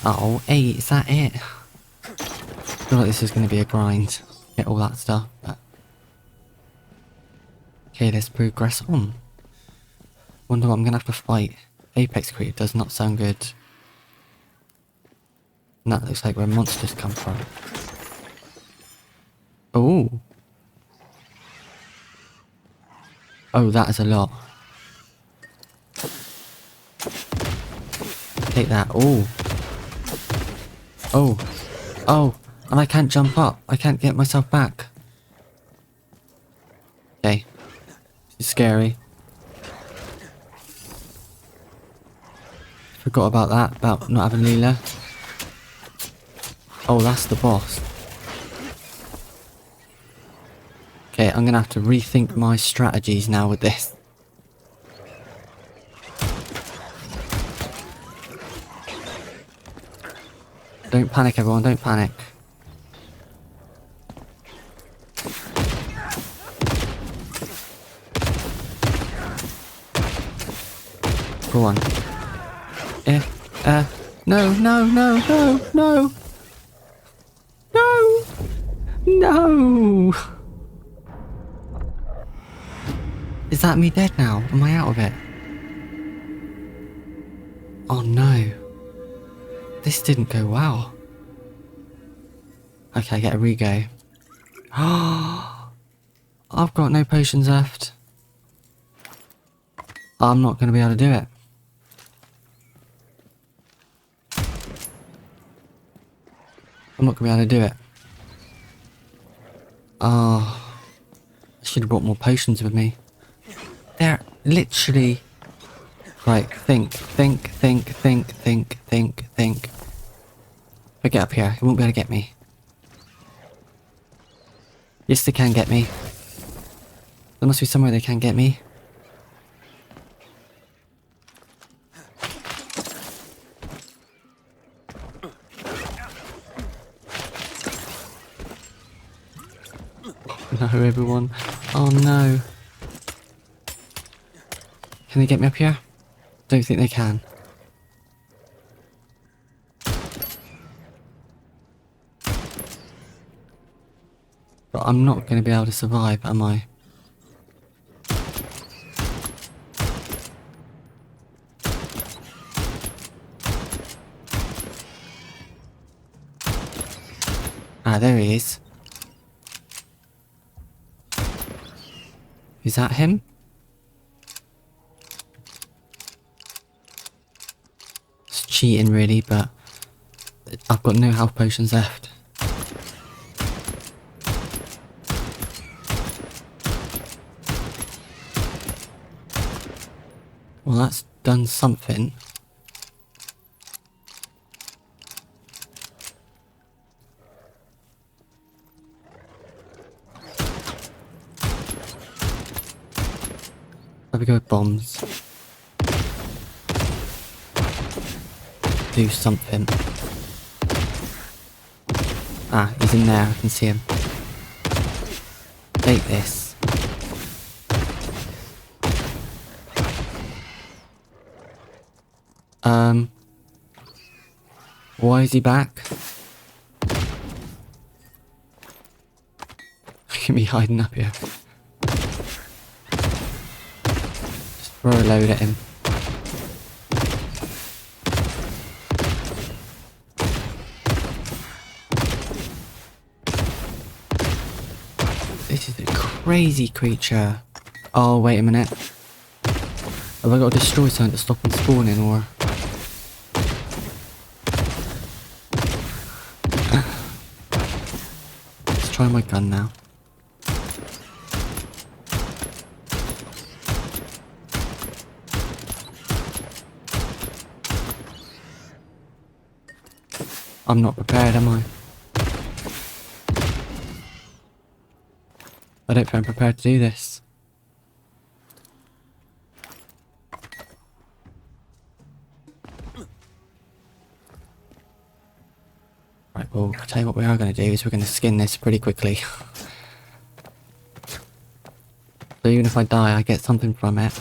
Oh, 8. Is that it? I feel like this is going to be a grind. Get all that stuff, but... Okay, let's progress on. Wonder what I'm going to have to fight. Apex Creep does not sound good. And that looks like where monsters come from. Oh. Oh, that is a lot. Take that. Oh. Oh. Oh. And I can't jump up. I can't get myself back. Okay. It's scary. Forgot about that. About not having Leela. Oh, that's the boss. Okay, I'm gonna have to rethink my strategies now with this. Don't panic, everyone, don't panic. Go on. No, no, no, no, no! No! No! Is that me dead now? Am I out of it? Oh no. This didn't go well. Okay, get a re-go. I've got no potions left. I'm not going to be able to do it. I'm not going to be able to do it. Oh. I should have brought more potions with me. They're literally... Right, think. If I get up here, he won't be able to get me. Yes, they can get me. There must be somewhere they can get me. No, everyone. Oh no. Can they get me up here? Don't think they can. But I'm not going to be able to survive, am I? Ah, there he is. Is that him? It's cheating really, but I've got no health potions left. Well, that's done something. Have we go with bombs? Do something. Ah, he's in there. I can see him. Take this. Why is he back? Look at me hiding up here. Just throw a load at him. This is a crazy creature. Oh, wait a minute. Have I got to destroy something to stop him spawning, or...? Let's try my gun now. I'm not prepared, am I? I don't think I'm prepared to do this. Right, well, I'll tell you what we are going to do is we're going to skin this pretty quickly. So even if I die, I get something from it.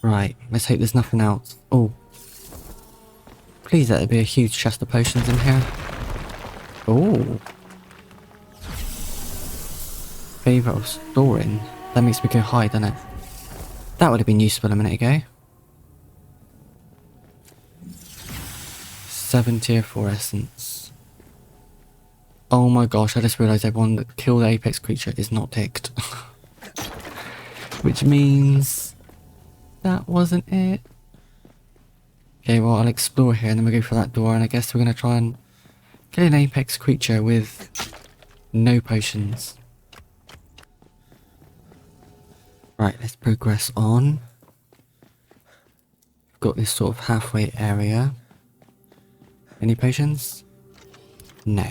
Right, let's hope there's nothing else. Oh. Please let there be a huge chest of potions in here. Oh. Favour of storing. That makes me go high, doesn't it? That would have been useful a minute ago. 7 tier 4 essence. Oh my gosh, I just realised everyone that killed the apex creature is not ticked. Which means... that wasn't it. Okay, well, I'll explore here and then we'll go for that door, and I guess we're going to try and kill an apex creature with no potions. Right, let's progress on. We've got this sort of halfway area. Any potions? No.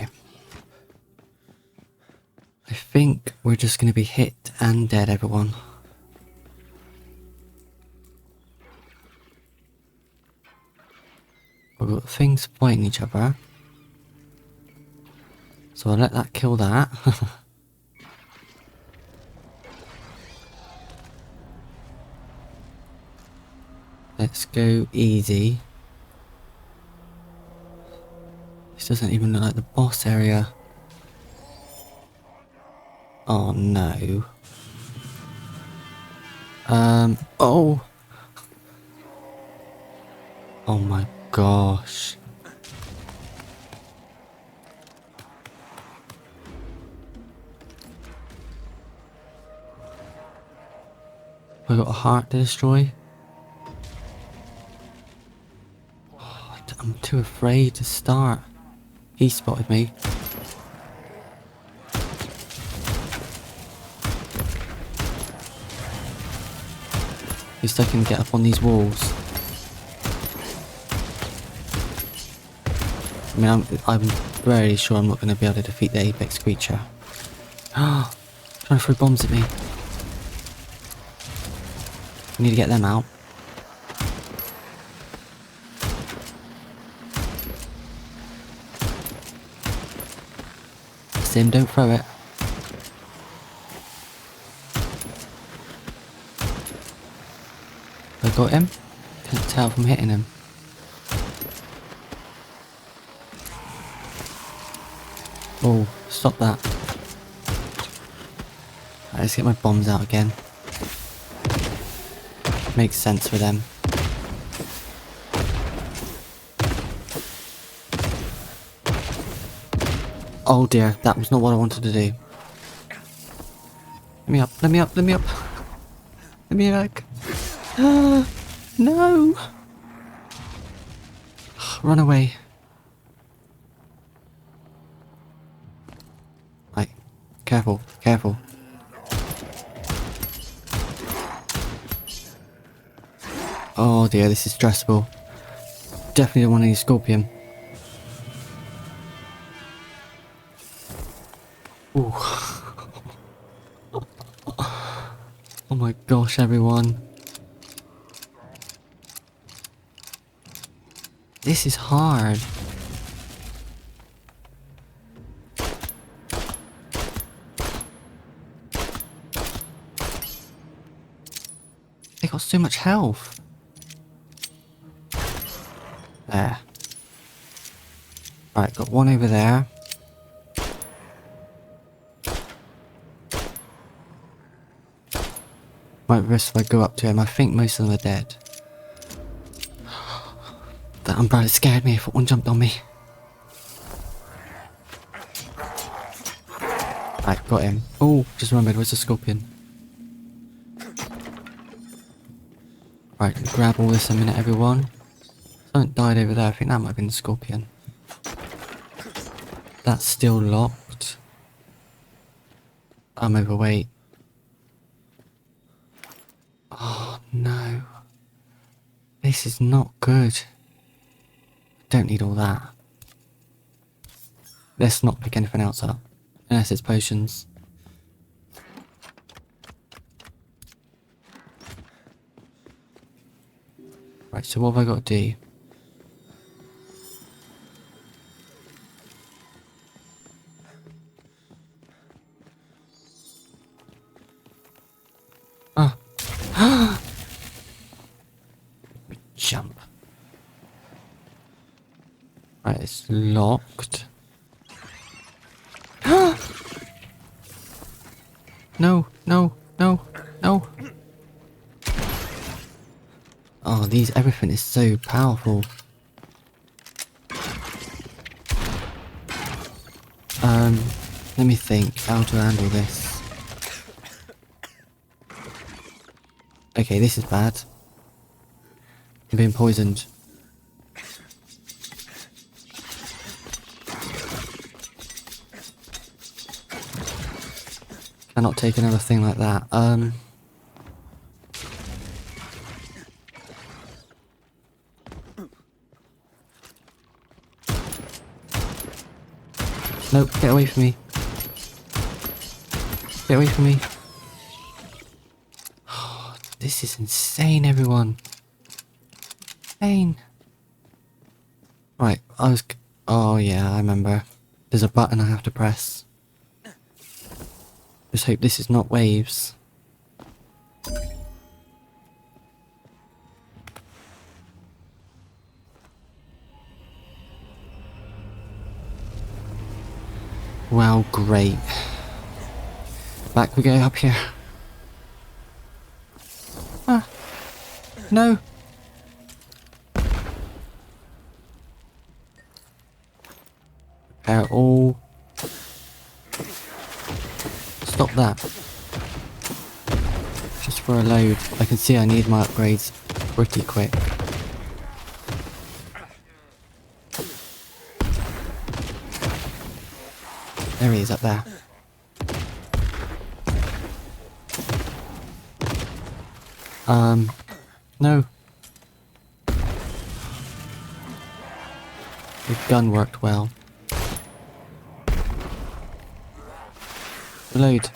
I think we're just going to be hit and dead, everyone. We've got things fighting each other. So I'll let that kill that. Let's go easy. This doesn't even look like the boss area. Oh no. Oh! Oh my gosh. I got a heart to destroy. Oh, I'm too afraid to start. He spotted me. At least I can get up on these walls. I mean, I'm very sure I'm not going to be able to defeat the apex creature. Ah, trying to throw bombs at me. I need to get them out. Sim, don't throw it. I got him. Can't tell if I'm hitting him. Oh, stop that. Right, let's get my bombs out again. Makes sense for them. Oh dear, that was not what I wanted to do. Let me up, let me up, let me up. Let me back. No! Run away. Right, careful, careful. Oh dear, this is stressful. Definitely don't want any scorpion. Ooh. Oh my gosh, everyone. This is hard. They got so much health. There. Right, got one over there. Might risk if I go up to him. I think most of them are dead. That umbrella scared me. I thought one jumped on me. Right, got him. Oh, just remembered, where's the scorpion? Right, grab all this a minute, everyone. Something died over there. I think that might have been the scorpion. That's still locked. I'm overweight. Oh no. This is not good. Don't need all that. Let's not pick anything else up. Unless it's potions. Right, so what have I got to do? Ah! Jump. Right, it's locked. No, no, no, no. Oh, everything is so powerful. Let me think how to handle this. Okay, this is bad. I'm being poisoned. Cannot take another thing like that. Nope, get away from me. Get away from me. Oh, this is insane, everyone. Insane. Right, oh yeah, I remember. There's a button I have to press. Just hope this is not waves. Well, great. Back we go up here. Ah. No. Repair all. Stop that. Just for a load. I can see I need my upgrades pretty quick. There he is up there. No. The gun worked well. Reload.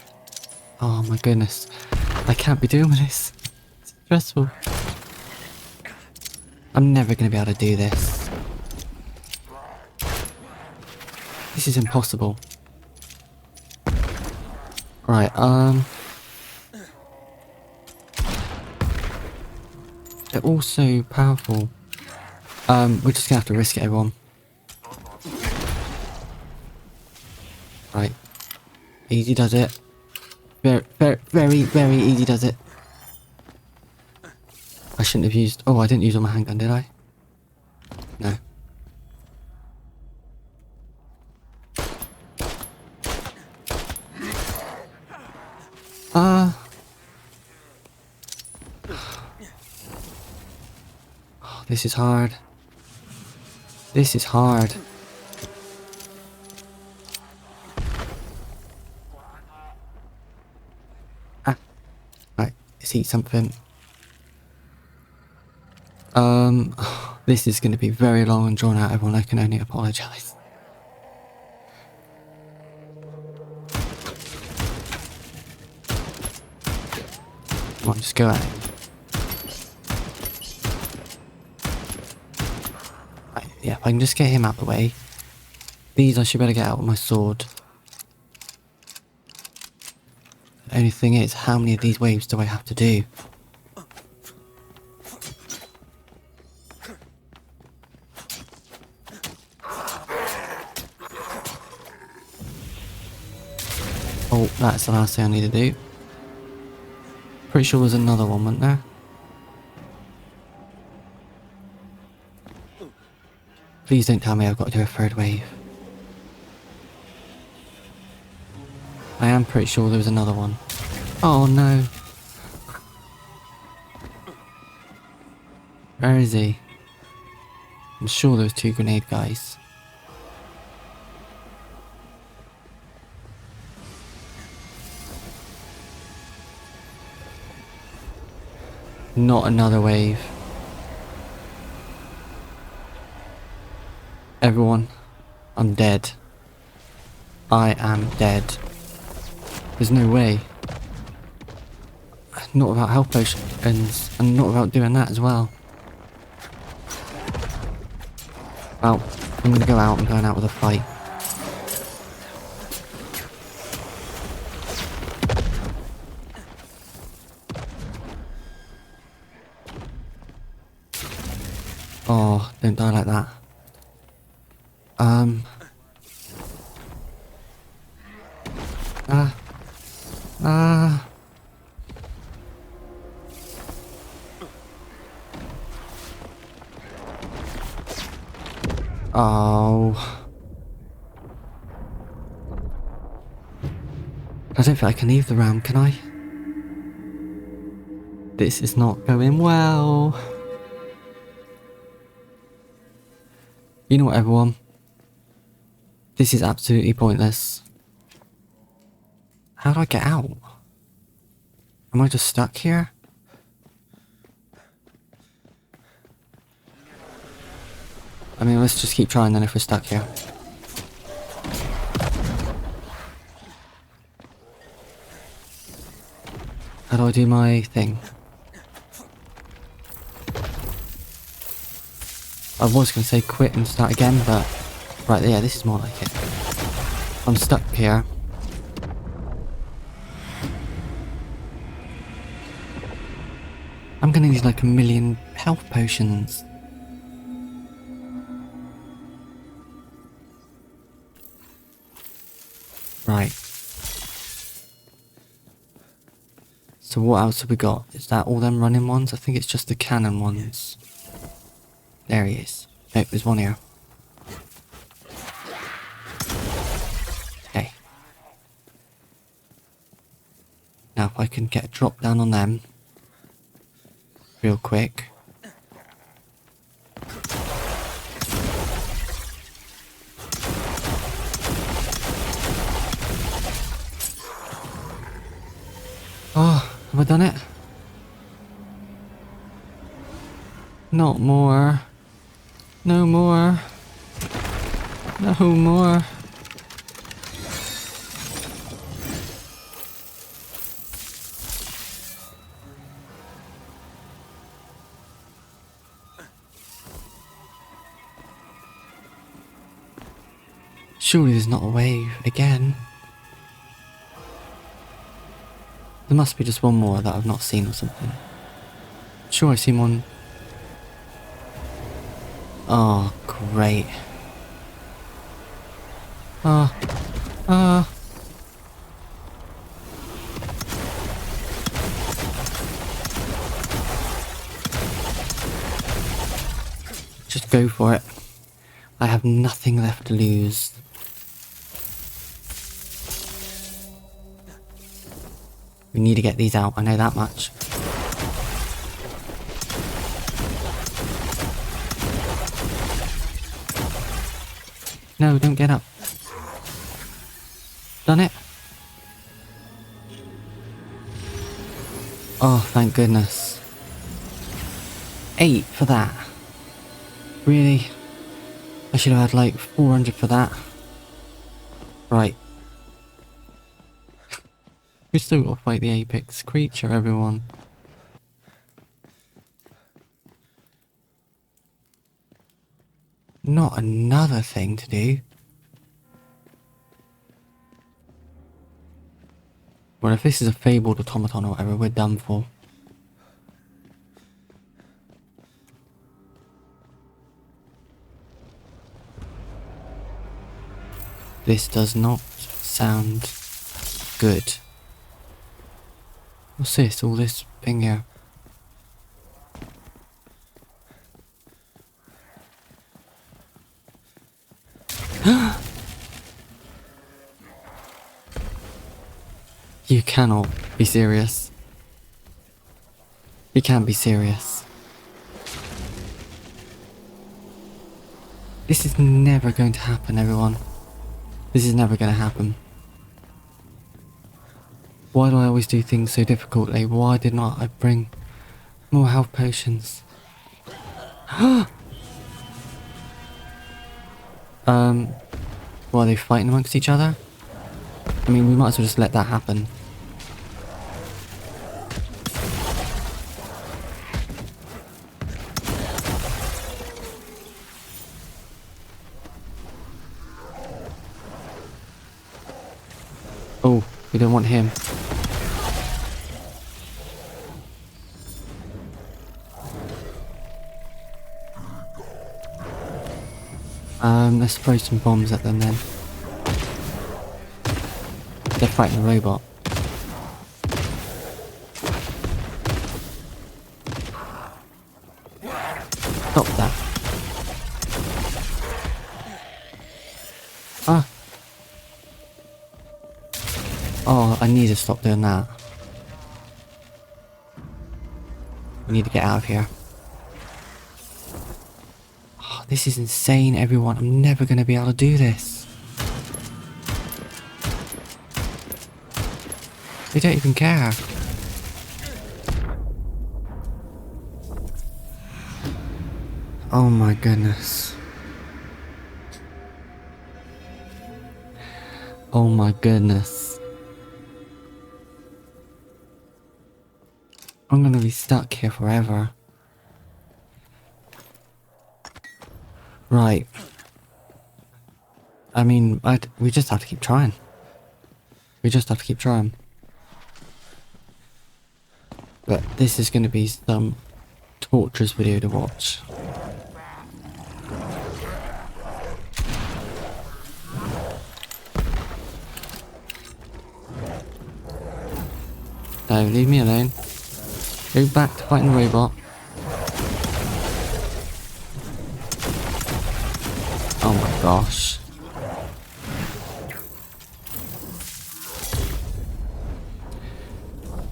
Oh my goodness. I can't be doing this. It's stressful. I'm never going to be able to do this. This is impossible. Right, they're all so powerful. We're just gonna have to risk it, everyone. Right. Easy does it. Very, very, very, very easy does it. I shouldn't have used... Oh, I didn't use all my handgun, did I? No. Oh, this is hard. This is hard. Ah. Right, let's eat something. This is going to be very long and drawn out, everyone. I can only apologise. Come on, just go at it. Right, yeah, if I can just get him out of the way. These I should better get out with my sword. The only thing is, how many of these waves do I have to do? Oh, that's the last thing I need to do. Pretty sure there's another one, wasn't there? Please don't tell me I've got to do a third wave. I am pretty sure there was another one. Oh no. Where is he? I'm sure there was 2 grenade guys. Not another wave. Everyone, I'm dead. I am dead. There's no way. Not without health potions, and not without doing that as well. Well, I'm gonna go out. I'm going out with a fight. Oh, don't die like that. Oh. I don't think I can leave the ram, can I? This is not going well. You know what, everyone? This is absolutely pointless. How do I get out? Am I just stuck here? I mean, let's just keep trying then if we're stuck here. How do I do my thing? I was going to say quit and start again, but... Right, yeah, this is more like it. I'm stuck here. I'm going to need like 1,000,000 health potions. Right. So what else have we got? Is that all them running ones? I think it's just the cannon ones. There he is. Nope, there's one here. Okay. Now if I can get a drop down on them. Real quick. Oh, have I done it? Not more. No more. No more. Surely there's not a wave again. There must be just one more that I've not seen or something. Sure, I've seen one. Oh, great. Just go for it. I have nothing left to lose. We need to get these out, I know that much. No, don't get up. Done it? Oh, thank goodness. 8 for that. Really? I should have had like 400 for that. Right. We still gotta fight the apex creature, everyone. Not another thing to do. Well, if this is a fabled automaton or whatever, we're done for. This does not sound good. What's this? All this thing here. You cannot be serious. You can't be serious. This is never going to happen, everyone. This is never going to happen. Why do I always do things so difficultly? Why did not I bring more health potions? Well, are they fighting amongst each other? I mean, we might as well just let that happen. Oh, we don't want him. Let's throw some bombs at them then. They're fighting a robot. Stop that. Ah. Oh, I need to stop doing that. We need to get out of here. Oh, this is insane, everyone. I'm never going to be able to do this. They don't even care. Oh my goodness. Oh my goodness. I'm gonna be stuck here forever. Right. I mean, we just have to keep trying. We just have to keep trying. But this is gonna be some torturous video to watch. No, leave me alone. Go back to fighting the robot. Oh my gosh.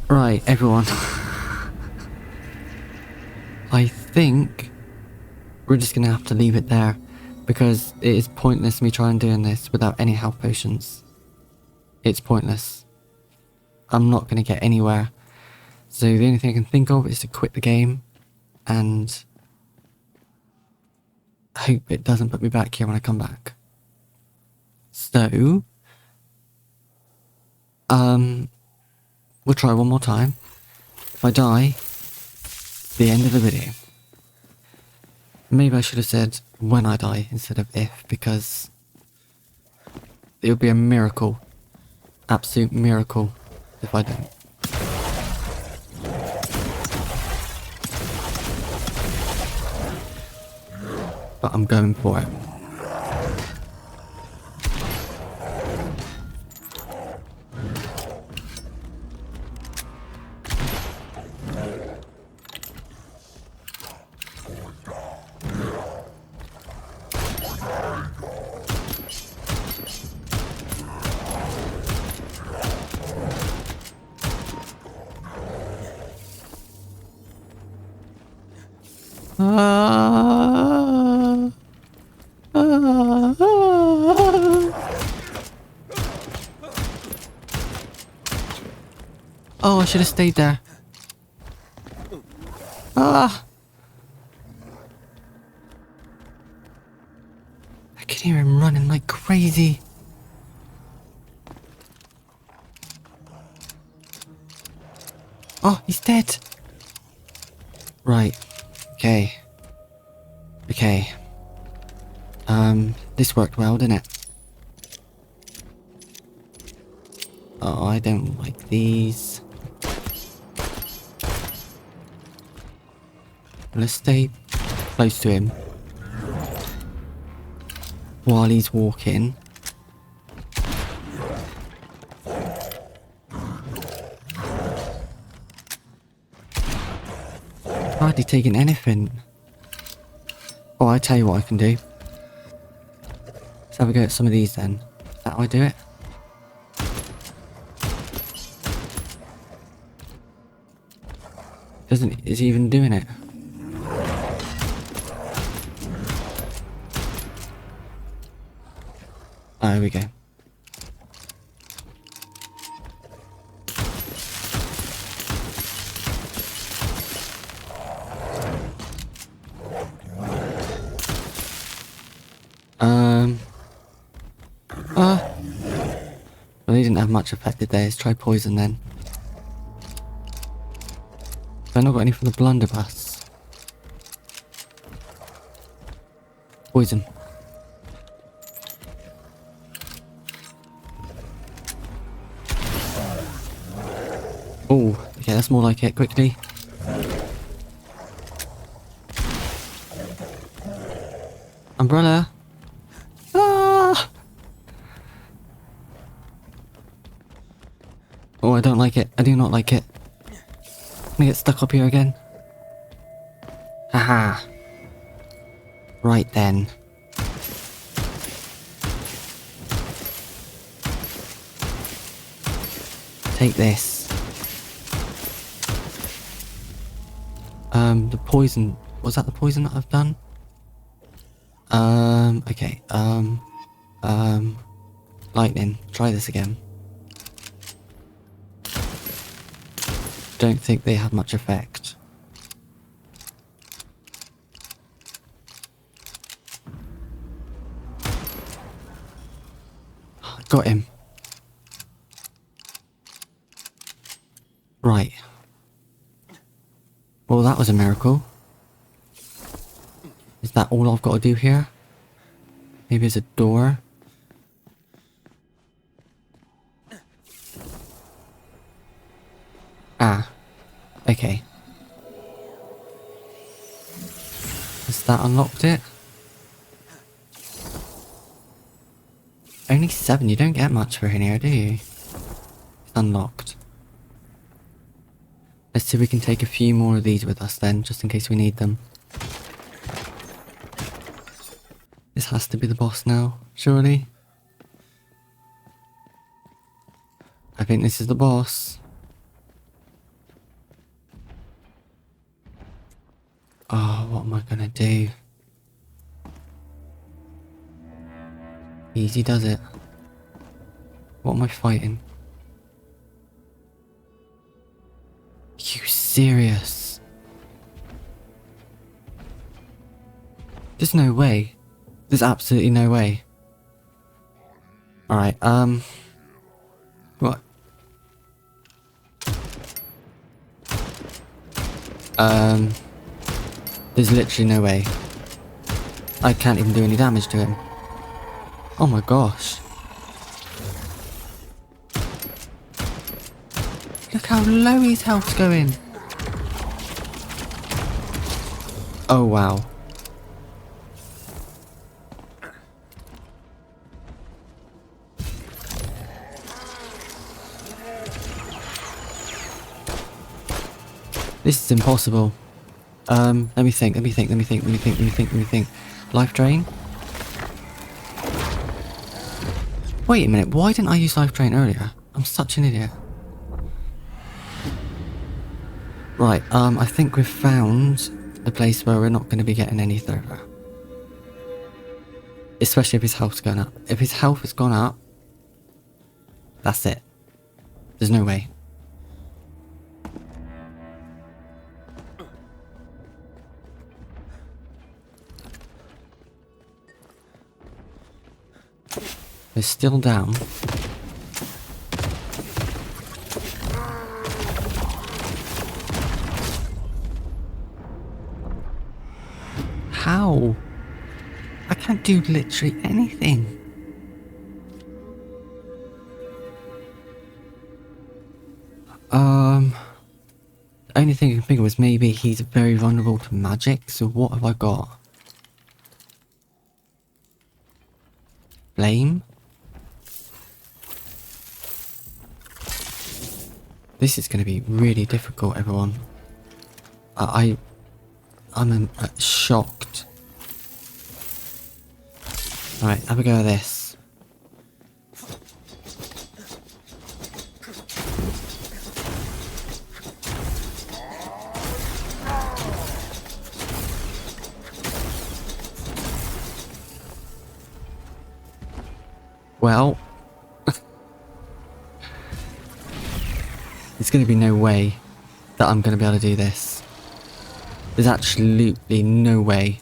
Right, everyone. I think we're just gonna have to leave it there because it is pointless me trying doing this without any health potions. It's pointless. I'm not gonna get anywhere. So the only thing I can think of is to quit the game and hope it doesn't put me back here when I come back. So, we'll try one more time. If I die, the end of the video. Maybe I should have said when I die instead of if, because it would be a miracle, absolute miracle, if I don't. But I'm going for it. Oh, I should have stayed there. Ah! I can hear him running like crazy. Oh, he's dead. Right. Okay. Okay. This worked well, didn't it? Oh, I don't like these. Let's stay close to him while he's walking. Hardly taking anything. Oh, I tell you what I can do. Let's have a go at some of these then. Is that how I do it? Is he even doing it? Oh, here we go. Well, he didn't have much effect, did they? Let's try poison then. Have I not got any from the blunderbuss? Poison. Oh, okay, that's more like it. Quickly. Umbrella. Ah! Oh, I don't like it. I do not like it. I'm gonna get stuck up here again. Haha. Right then. Take this. The poison. Was that the poison that I've done? Okay. Lightning. Try this again. Don't think they have much effect. Got him. Right. Well, that was a miracle. Is that all I've got to do here? Maybe it's a door. Ah. Okay. Has that unlocked it? Only 7, you don't get much for in here, do you? It's unlocked. Let's see if we can take a few more of these with us then, just in case we need them. This has to be the boss now, surely? I think this is the boss. Oh, what am I gonna do? Easy does it. What am I fighting? You serious? There's no way. There's absolutely no way. Alright, what? There's literally no way. I can't even do any damage to him. Oh my gosh. Look how low his health's going. Oh wow. This is impossible. Let me think. Life drain? Wait a minute, why didn't I use life drain earlier? I'm such an idiot. Right, I think we've found a place where we're not going to be getting any further. Especially if his health's gone up. If his health has gone up, that's it. There's no way. They're still down. How? I can't can't do literally anything. The only thing I can think of is maybe he's very vulnerable to magic, so what have I got? Flame? This is going to be really difficult, everyone. I'm shocked. Alright, have a go at this. Well, there's going to be no way that I'm going to be able to do this. There's absolutely no way.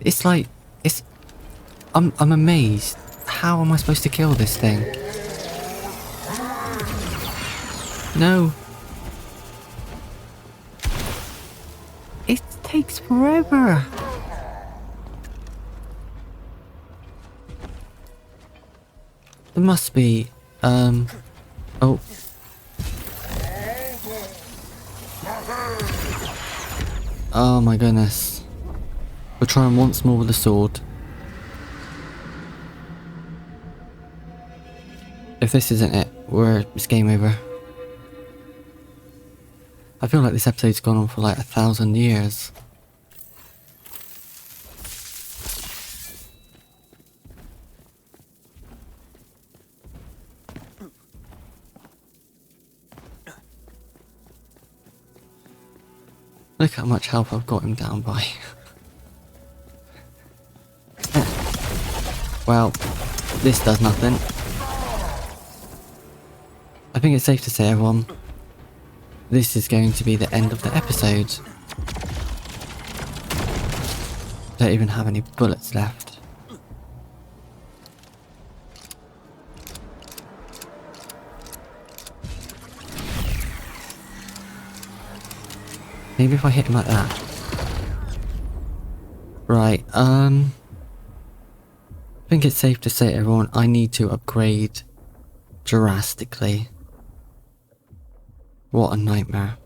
It's like, I'm amazed. How am I supposed to kill this thing? No. It takes forever. There must be, oh. Oh my goodness. We're trying once more with the sword. If this isn't it, it's game over. I feel like this episode's gone on for like 1,000 years. Look how much health I've got him down by. Well, this does nothing. I think it's safe to say, everyone, this is going to be the end of the episode. Don't even have any bullets left. Maybe if I hit him like that. Right, I think it's safe to say, everyone, I need to upgrade drastically. What a nightmare.